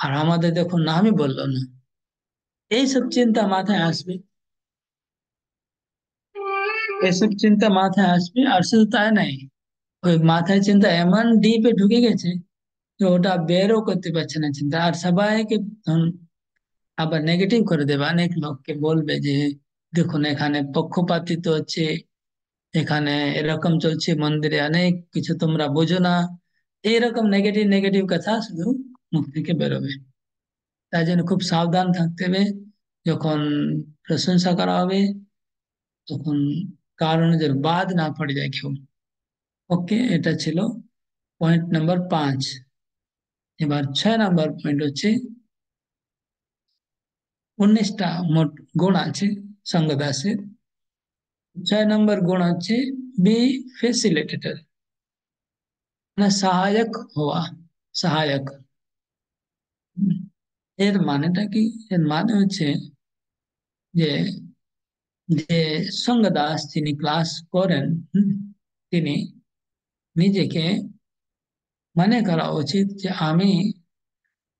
আর আমাদের দেখুন নামই বললো না। এইসব চিন্তা মাথায় আসবে, এসব চিন্তা মাথায় আসবে। আর শুধু তাই নাই, ওই মাথায় চিন্তা এমন ডিপে ঢুকে গেছে যে ওটা বেরও করতে পারছে না চিন্তা, আর সবাইকে তখন আবার নেগেটিভ করে দেবে, অনেক লোককে বলবে যে দেখুন এখানে পক্ষপাতিত্ব হচ্ছে, এখানে এরকম চলছে, মন্দিরে অনেক কিছু তোমরা বোঝো না, এইরকম নেগেটিভ নেগেটিভ কথা শুধু মুখ থেকে বেরোবে। তাই জন্য খুব সাবধান থাকতে হবে, যখন প্রশংসা করা হবে তখন কারণ যেন বাদ না পড়ে যায় কেউ। ওকে, এটা ছিল পয়েন্ট নাম্বার 5। এবার 6 নম্বর পয়েন্ট হচ্ছে 19টা মোট গুণ আছে সঙ্গদাসের। 6 নম্বর গুণ হচ্ছে বি ফেসিলিটেটর, মানে সহায়ক হওয়া, সহায়ক। এর মানেটা কি? এর মানে হচ্ছে যে যে সঙ্গদাস যিনি ক্লাস করেন, তিনি নিজেকে মনে করা উচিত যে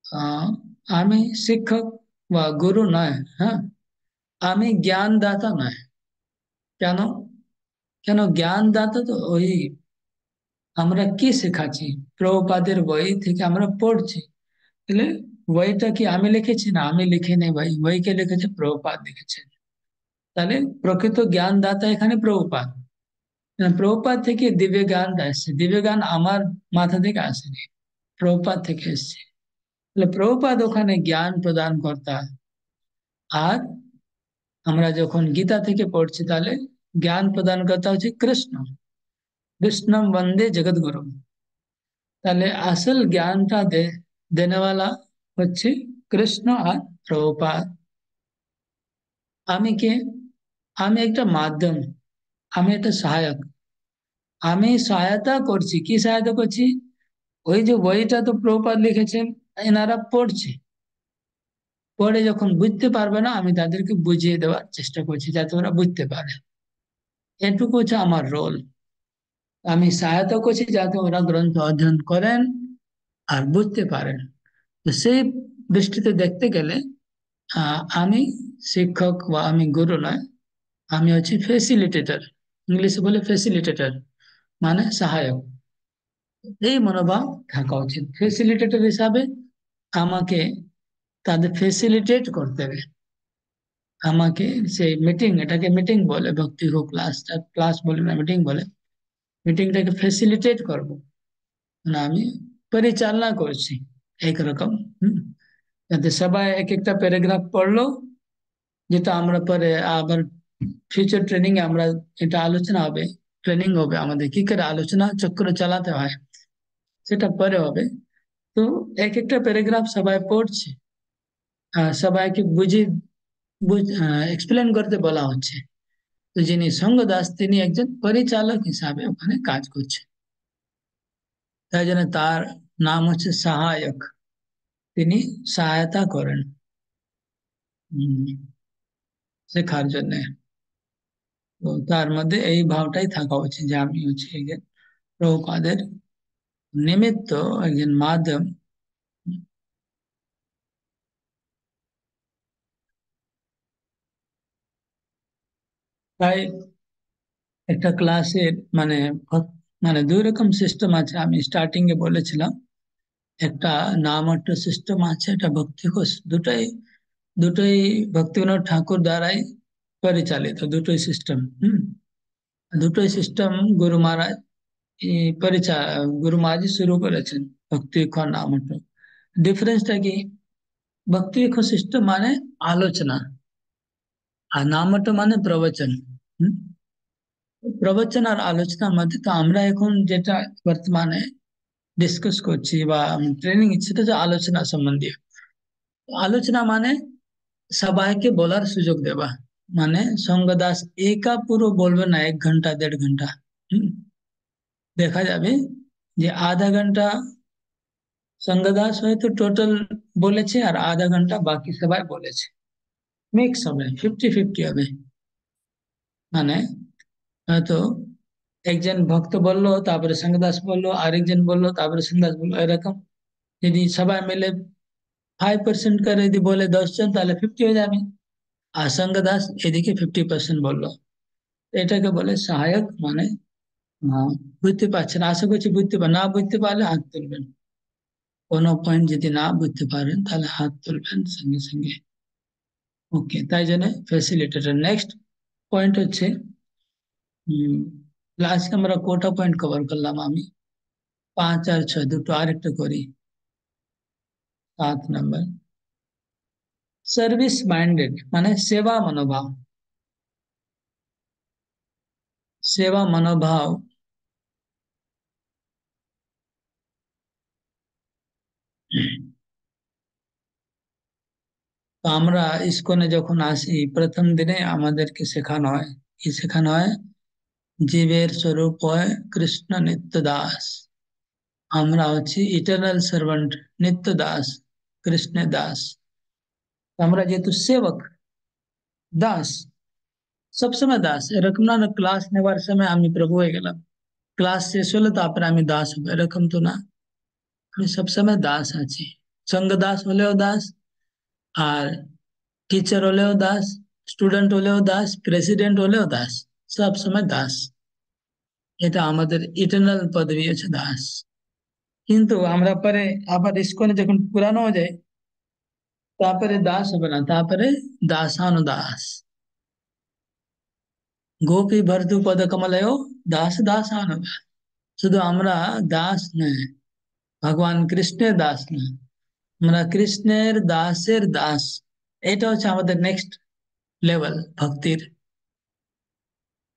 আহ, আমি শিক্ষক বা গুরু নয়, হ্যাঁ, আমি জ্ঞানদাতা নয়। কেন? কেন জ্ঞানদাতা তো ওই আমরা কি শেখাচ্ছি, প্রভুপাদের বই থেকে আমরা পড়ছি, তাহলে বইটা কি আমি লিখেছি? না, আমি লিখে নেই ভাই, বইকে লিখেছে প্রভুপাদ লিখেছেন। তাহলে প্রকৃত জ্ঞানদাতা এখানে প্রভুপাদ। প্রভুপাদ থেকে দিব্য জ্ঞানটা এসছে, দিব্য জ্ঞান আমার মাথা থেকে আসেনি, প্রভুপাদ থেকে এসছে। তাহলে প্রভুপাদ ওখানে জ্ঞান প্রদান কর্তা। আর আমরা যখন গীতা থেকে পড়ছি, তাহলে জ্ঞান প্রদান কর্তা হচ্ছে কৃষ্ণ, কৃষ্ণম বন্দে জগৎগুরু। তাহলে আসল জ্ঞানটা দেনে वाला হচ্ছে কৃষ্ণ আর প্রভুপাদ। আমি কে? আমি একটা মাধ্যম, আমি একটা সহায়ক, আমি সহায়তা করছি। কি সহায়তা করছি? ওই যে বইটা তো প্রভুপাদ লিখেছেন, এনারা পড়ছে, পড়ে যখন বুঝতে পারবে না, আমি তাদেরকে বুঝিয়ে দেওয়ার চেষ্টা করছি যাতে ওরা বুঝতে পারে। এটুকু হচ্ছে আমার রোল। আমি সহায়তা করছি যাতে ওরা গ্রন্থ অধ্যয়ন করেন আর বুঝতে পারেন। তো সেই দৃষ্টিতে দেখতে গেলে আমি শিক্ষক বা আমি গুরু নয়, আমি হচ্ছি ফেসিলিটেটর। ইংলিশে বলে ফেসিলিটেটর, মানে সহায়ক। এই মনোভাব থাকা উচিত। ফেসিলিটেটর হিসাবে আমাকে তাদের ফেসিলিটেট করতে হবে, আমাকে সেই মিটিং, এটাকে মিটিং বলে, ভক্তি হোক ক্লাসটা ক্লাস বলে না, মিটিং বলে, মিটিংটাকে ফেসিলিটেট করব, মানে আমি পরিচালনা করছি একরকম। হুম, যাতে সবাই এক একটা প্যারাগ্রাফ পড়লো, যেটা আমরা পরে আবার ফিউচার ট্রেনিং এ আমরা এটা আলোচনা হবে ট্রেনিং হবে আমাদের কি করে আলোচনা চক্র চালাতে হয়, সেটা পরে হবে। তো এক একটা প্যারাগ্রাফ সবাই পড়ছে, সবাইকে এক্সপ্লেন করতে বলা হচ্ছে। তো যিনি সঙ্গ দাস তিনি একজন পরিচালক হিসাবে ওখানে কাজ করছে, তাই জন্য তার নাম হচ্ছে সহায়ক, তিনি সহায়তা করেন শেখার জন্য। তো তার মধ্যে এই ভাবটাই থাকা উচিত যে আমি হচ্ছে একজন প্রভুপাদের নিমিত্ত, একজন মাধ্যম। তাই একটা ক্লাসের মানে দুই রকম সিস্টেম আছে, আমি স্টার্টিং এ বলেছিলাম। একটা নামমাত্র সিস্টেম আছে, একটা ভক্তি কোষ। দুটোই দুটোই ভক্তিবিনোদ ঠাকুর দ্বারাই পরিচালিত, দুটোই সিস্টেম। দুটোই সিস্টেম গুরু মহারাজ গুরু মহারাজ শুরু করেছেন ভক্তি নামমাত্র। ডিফারেন্সটা কি? ভক্তি সিস্টেম মানে আলোচনা, আর নামমাত্র মানে প্রবচন। হুম? প্রবচন আর আলোচনার মধ্যে তো আমরা এখন যেটা বর্তমানে ডিসকাস করছি বা ট্রেনিং সেটা হচ্ছে আলোচনা সম্বন্ধীয়। আলোচনা মানে সবাইকে বলার সুযোগ দেওয়া, মানে সঙ্গদাস একা পুরো বলবে না, 1 ঘন্টা 1.5 ঘন্টা। হুম? দেখা যাবে যে আধা ঘন্টা সঙ্গদাস হয়তো টোটাল বলেছে, আর আধা ঘন্টা বাকি সবাই বলেছে। মিক্স হবে, 50-50 হবে। মানে হয়তো একজন ভক্ত বললো, তারপরে সঙ্গদাস বললো, আরেকজন বললো, তারপরে সঙ্গদাস বললো, এরকম যদি সবাই মিলে 5% করে যদি বলে 10 জন, তাহলে 50 হয়ে যাবে। আর সঙ্গদাস এদিকে 50% বললো। এটাকে বলে সহায়ক। মানে বুঝতে পারছেন? আশা করছি না বুঝতে পারলে হাত তুলবেন। কোনো পয়েন্ট যদি না বুঝতে পারেন তাহলে হাত তুলবেন সঙ্গে সঙ্গে। ওকে, তাই জন্য ফ্যাসিলিটেটর। নেক্সট পয়েন্ট হচ্ছে আজকে আমরা কোটা পয়েন্ট কভার করলাম। আমি 5 আর 6 দুটো আরেকটা করি। 7 নম্বর, সার্ভিস মাইন্ডেড মানে সেবা মনোভাব। সেবা মনোভাব তো আমরা ইসকনে যখন আসি প্রথম দিনে আমাদেরকে শেখানো হয়, কি শেখানো হয়? জীবের স্বরূপ হয় কৃষ্ণ নিত্য দাস। আমরা হচ্ছি ইটারনাল সার্ভেন্ট, নিত্য দাস, কৃষ্ণের দাস। আমরা যেহেতু সেবক, দাস, সবসময় দাস। এরকম না ক্লাস নেবার সময় আমি প্রভু হয়ে গেলাম, ক্লাস শেষ হলে তারপরে আমি দাস হবো, এরকম তো না। আমি সবসময় দাস আছি। সঙ্গ দাস হলেও দাস, আর টিচার হলেও দাস, স্টুডেন্ট হলেও দাস, প্রেসিডেন্ট হলেও দাস, সব সময় দাস। এটা আমাদের ইটারনাল পদবি আছে, দাস। কিন্তু আমরা পরে আবার ইস্কনে যখন পুরানো হয়ে যায়, তারপরে দাস হবে না, তারপরে দাসানুদাস। গোপী ভর্তু পদ কমলয় দাস দাসানুদাস। শুধু আমরা দাস নয়, ভগবান কৃষ্ণের দাস না, আমরা কৃষ্ণের দাসের দাস। এটা হচ্ছে আমাদের নেক্সট লেভেল ভক্তির।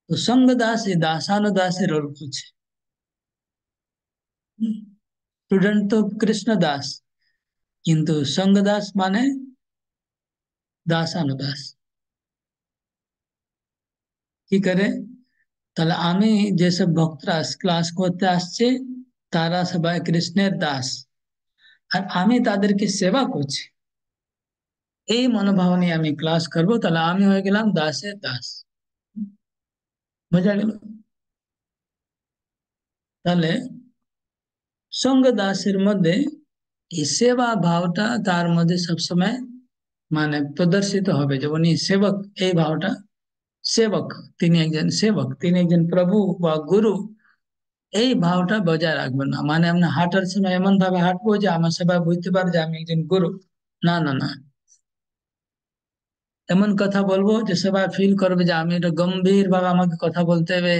তো সঙ্গ দাস এই দাসানুদাসের রোল করছে। স্টুডেন্ট তো কৃষ্ণ দাস, কিন্তু সঙ্গ দাস মানে দাসানুদাস। কি করে? তাহলে আমি যেসব ভক্তরা ক্লাস করতে আসছে তারা সবাই কৃষ্ণের দাস, আর আমি তাদেরকে সেবা করছি। এই মনোভাব নিয়ে আমি ক্লাস করব, তাহলে আমি হয়ে গেলাম দাসের দাস। বোঝা গেল? তাহলে সঙ্গ দাসের মধ্যে এই সেবা ভাবটা তার মধ্যে সবসময় মানে প্রদর্শিত হবে। যে উনি সেবক, এই ভাবটা সেবক, তিনি একজন সেবক, তিনি একজন প্রভু বা গুরু, এই ভাবটা বজায় রাখবেন না। মানে আমরা হাঁটার সময় এমন ভাবে হাঁটবো যে আমার সবাই বুঝতে পারে যে আমি একজন গুরু। না না না, এমন কথা বলবো যে সবাই ফিল করবে যে আমি এটা গম্ভীর ভাবে আমাকে কথা বলতে হবে,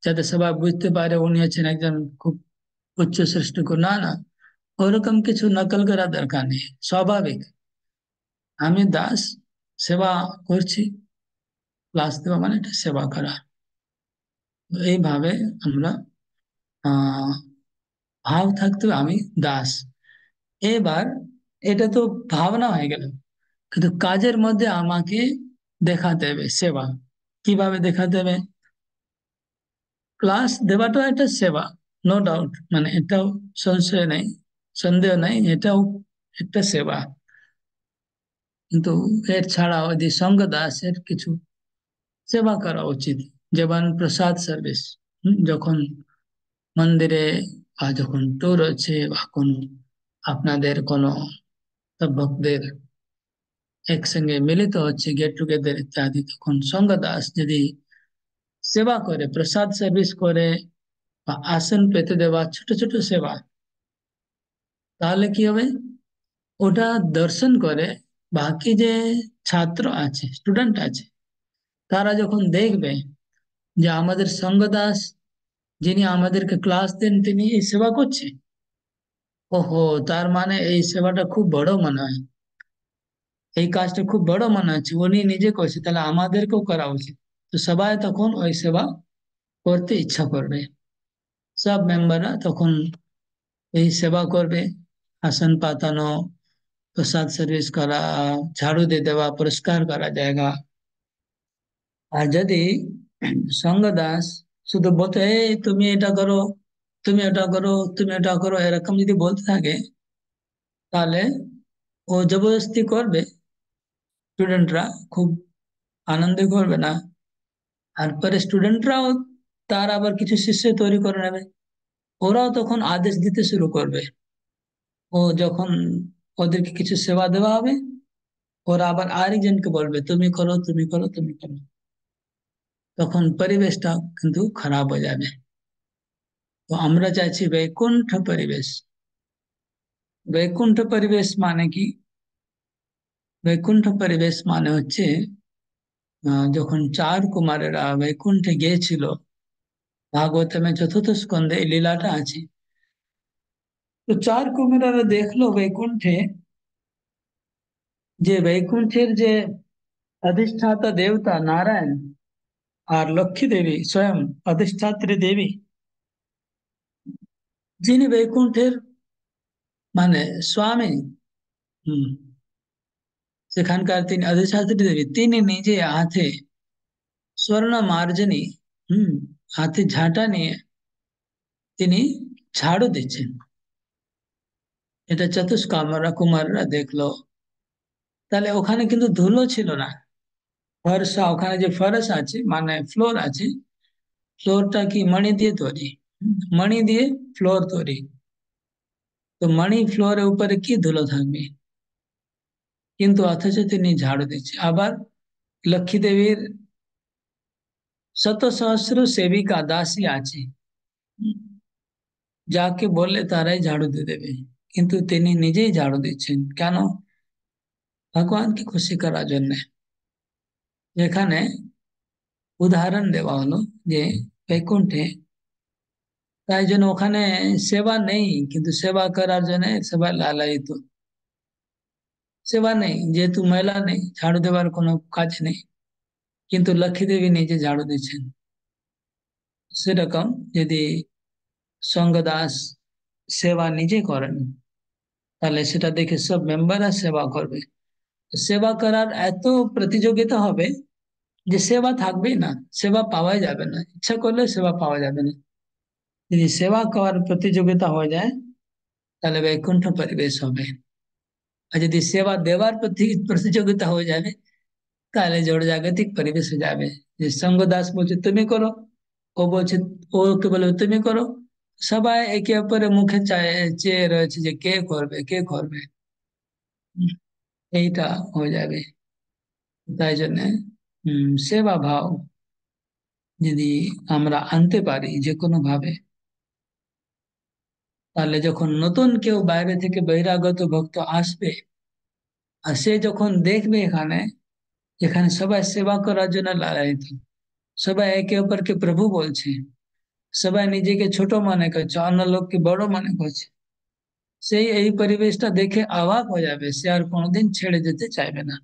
যাতে সবাই বুঝতে পারে উনি হচ্ছেন একজন খুব উচ্চ শ্রেষ্ঠ গুরু। না না, ওরকম কিছু নকল করা দরকার নেই। স্বাভাবিক আমি দাস, সেবা করছি। ক্লাস দেওয়া মানে এটা সেবা করা। এইভাবে আমরা আহ ভাব থাকতে হবে আমি দাস। এবার এটা তো ভাবনা হয়ে গেল, কিন্তু কাজের মধ্যে আমাকে দেখাতে হবে সেবা। কিভাবে দেখাতে হবে? ক্লাস দেওয়াটা একটা সেবা, নো ডাউট, মানে এটাও সংশয় নেই, সন্দেহ নেই, এটাও একটা সেবা। কিন্তু এর ছাড়াও যে সঙ্গ দাসের কিছু সেবা করা উচিত, যেমন প্রসাদ সার্ভিস। যখন মন্দিরে বা যখন ট্যুর হচ্ছে বা কোনো আপনাদের কোনো সব ভক্তদের একসঙ্গে মিলিত হচ্ছে, গেট টুগেদার ইত্যাদি, তখন সঙ্গ দাস যদি সেবা করে, প্রসাদ সার্ভিস করে বা আসন পেতে দেওয়া, ছোট ছোট সেবা, তাহলে কি হবে? ওটা দর্শন করে বাকি যে ছাত্র আছে, স্টুডেন্ট আছে, তারা যখন দেখবে যে আমাদের সঙ্গ দাস যিনি আমাদেরকে ক্লাস দেন তিনি এই সেবা করছে, ওহো, তার মানে এই সেবাটা খুব বড় মনে হয়, এই কাজটা খুব বড় মনে হচ্ছে, উনি নিজে করছে, তাহলে আমাদেরকেও করা উচিত। তো সবাই তখন ওই সেবা করতে ইচ্ছা করবে, সব মেম্বাররা তখন এই সেবা করবে। আসন পাতানো, প্রসাদ সার্ভিস করা, ঝাড়ু দিয়ে দেওয়া, পরিষ্কার করা জায়গা। আর যদি সঙ্গ দাস শুধু বলতে এই তুমি এটা করো, তুমি এটা করো, তুমি এটা করো, এরকম যদি বলতে থাকে, তাহলে ও জবরদস্তি করবে, স্টুডেন্টরা খুব আনন্দ করবে না। আর পরে স্টুডেন্টরাও তার আবার কিছু শিষ্য তৈরি করে নেবে, ওরাও তখন আদেশ দিতে শুরু করবে। ও যখন ওদেরকে কিছু সেবা দেওয়া হবে, ওরা আবার আরেকজনকে বলবে তুমি করো, তুমি করো, তুমি করো। তখন পরিবেশটা কিন্তু খারাপ হয়ে যাবে। তো আমরা চাইছি বৈকুণ্ঠ পরিবেশ। বৈকুণ্ঠ পরিবেশ মানে কি? বৈকুণ্ঠ পরিবেশ মানে হচ্ছে যখন চার কুমারেরা বৈকুণ্ঠে গিয়েছিল, ভাগবতমে চতুর্থ স্কন্ধে এই লীলাটা আছে। তো চার কুমারেরা দেখলো বৈকুণ্ঠে যে বৈকুণ্ঠের যে अधिष्ठाता देवता नारायण আর লক্ষ্মী দেবী স্বয়ং অধিষ্ঠাত্রী দেবী, যিনি বৈকুণ্ঠের মানে স্বামী, হম সেখানকার তিনি অধিষ্ঠাত্রী দেবী, তিনি নিজে হাতে স্বর্ণ মার্জনী, হম হাতে ঝাঁটা নিয়ে তিনি ঝাড়ু দিচ্ছেন। এটা চতুষ্কামরা কুমাররা দেখলো। তাহলে ওখানে কিন্তু ধুলো ছিল না, ফর্সা, ওখানে যে ফরস আছে মানে ফ্লোর আছে, ফ্লোরটা কি মণি দিয়ে তৈরি, মণি দিয়ে ফ্লোর তৈরি। তো মণি ফ্লোরের উপরে কি ধুলো থাকবে? কিন্তু অথচ তিনি ঝাড়ু দিচ্ছে। আবার লক্ষ্মী দেবীর শত সহস্র সেবিকা দাসী আছে, যাকে বললে তারাই ঝাড়ু দিয়ে দেবে, কিন্তু তিনি নিজেই ঝাড়ু দিচ্ছেন কেন? ভগবানকে খুশি করার জন্য। এখানে উদাহরণ দেওয়া হলো যে বৈকুণ্ঠে, তাই জন্য ওখানে সেবা নেই, কিন্তু সেবা করার জন্য সবাই লালায়িত। সেবা নেই যেহেতু মেলা নেই, ঝাড়ু দেওয়ার কোনো কাজ নেই, কিন্তু লক্ষ্মী দেবী নিজে ঝাড়ু দিচ্ছেন। সেরকম যদি সঙ্গদাস সেবা নিজে করেন, তাহলে সেটা দেখে সব মেম্বাররা সেবা করবে। সেবা করার এত প্রতিযোগিতা হবে যে সেবা থাকবেই না, সেবা পাওয়াই যাবে না, ইচ্ছা করলে সেবা পাওয়া যাবে না। যদি সেবা করার প্রতিযোগিতা হয়ে যায়, তাহলে বৈকুণ্ঠ পরিবেশ হবে। আর যদি সেবা দেওয়ার প্রতিযোগিতা হয়ে যাবে, তাহলে জড় জাগতিক পরিবেশ হয়ে যাবে। যে সঙ্গ দাস বলছে তুমি করো, ও বলছে, ওকে বলবে তুমি করো, সবাই একে অপরের মুখে চেয়ে রয়েছে যে কে করবে, কে করবে। হুম, এইটা হয়ে যাবে। তাই জন্য সেবা ভাব যদি আমরা আনতে পারি যে কোনো ভাবে, তাহলে যখন নতুন কেউ বাইরে থেকে বহিরাগত ভক্ত আসবে, আর সে যখন দেখবে এখানে, এখানে সবাই সেবা করার জন্য লালায়িত, সবাই একে অপরকে প্রভু বলছে, সবাই নিজেকে ছোট মনে করছে, অন্য লোককে বড় মনে করছে, সেই এই পরিবেশটা দেখে অবাক হয়ে যাবে, সে আর কোনোদিন ছেড়ে যেতে চাইবে না।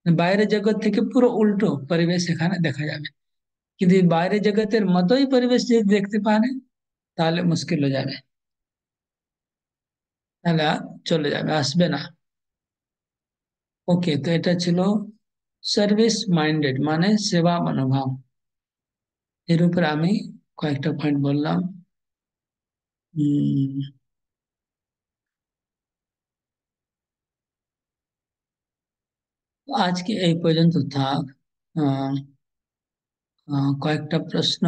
বাইরের জগৎ থেকে পুরো উল্টো পরিবেশ এখানে দেখা যাবে। কিন্তু বাইরে জগতের মতোই পরিবেশ যদি দেখতে পারে তাহলে মুশকিল হয়ে যাবে, তাহলে আর চলে যাবে, আসবে না। ওকে, তো এটা ছিল সার্ভিস মাইন্ডেড মানে সেবা মনোভাব। এর উপরে আমি কয়েকটা পয়েন্ট বললাম। উম, আজকে এই পর্যন্ত থাক। আহ, কয়েকটা প্রশ্ন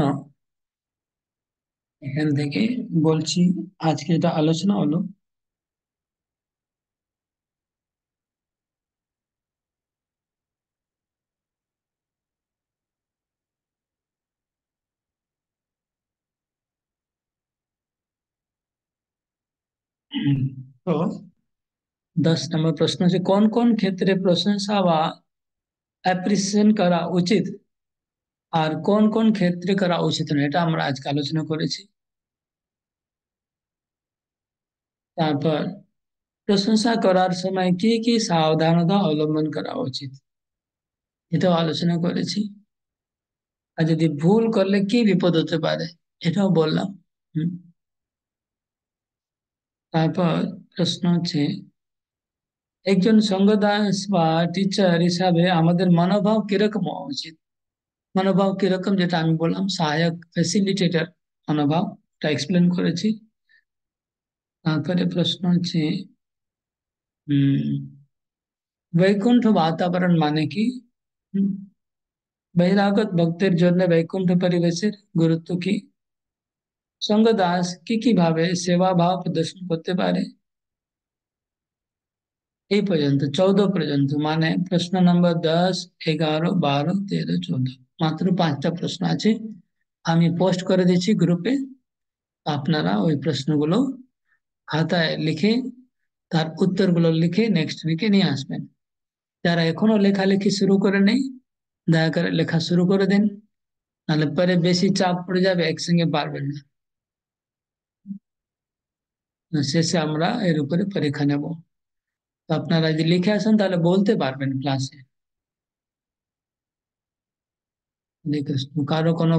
এখান থেকে বলছি। আজকে যেটা আলোচনা হলো, তো 10 নম্বর প্রশ্ন হচ্ছে কোন কোন ক্ষেত্রে প্রশংসা বা অ্যাপ্রিসিয়েশন করা উচিত আর কোন কোন ক্ষেত্রে করা উচিত নয়, এটা আমরা আজকে আলোচনা করেছি। তারপর প্রশংসা করার সময় কি কি সাবধানতা অবলম্বন করা উচিত, এটাও আলোচনা করেছি। আর যদি ভুল করলে কি বিপদ হতে পারে, এটাও বললাম। হুম। তারপর প্রশ্ন হচ্ছে একজন সঙ্গদাস বা টিচার হিসাবে আমাদের মনোভাব কিরকম হওয়া উচিত। মনোভাব কিরকম, যেটা আমি বললাম সহায়ক ফ্যাসিলিটেটর মনোভাব, এটা এক্সপ্লেন করেছি। তারপরে প্রশ্ন হচ্ছে বৈকুণ্ঠ বাতাবরণ মানে কি। হুম, বহিরাগত ভক্তের জন্য বৈকুণ্ঠ পরিবেশের গুরুত্ব কি, সঙ্গদাস কি কি ভাবে সেবা ভাব প্রদর্শন করতে পারে। এই পর্যন্ত 14 পর্যন্ত, মানে প্রশ্ন নম্বর 10, 11, 12, 13, 14, মাত্র 5টা প্রশ্ন আছে। আমি পোস্ট করে দিচ্ছি গ্রুপে, আপনারা ওই প্রশ্নগুলো খাতায় লিখে তার উত্তরগুলো লিখে নেক্সট উইকে নিয়ে আসবেন। যারা এখনো লেখালেখি শুরু করে নেই, দয়া করে লেখা শুরু করে দিন, নাহলে পরে বেশি চাপ পড়ে যাবে, একসঙ্গে পারবেন না, শেষে আমরা এর উপরে পরীক্ষা নেব। তো আপনারা যদি লিখে আসেন তাহলে বলতে পারবেন ক্লাসে। কারো কোনো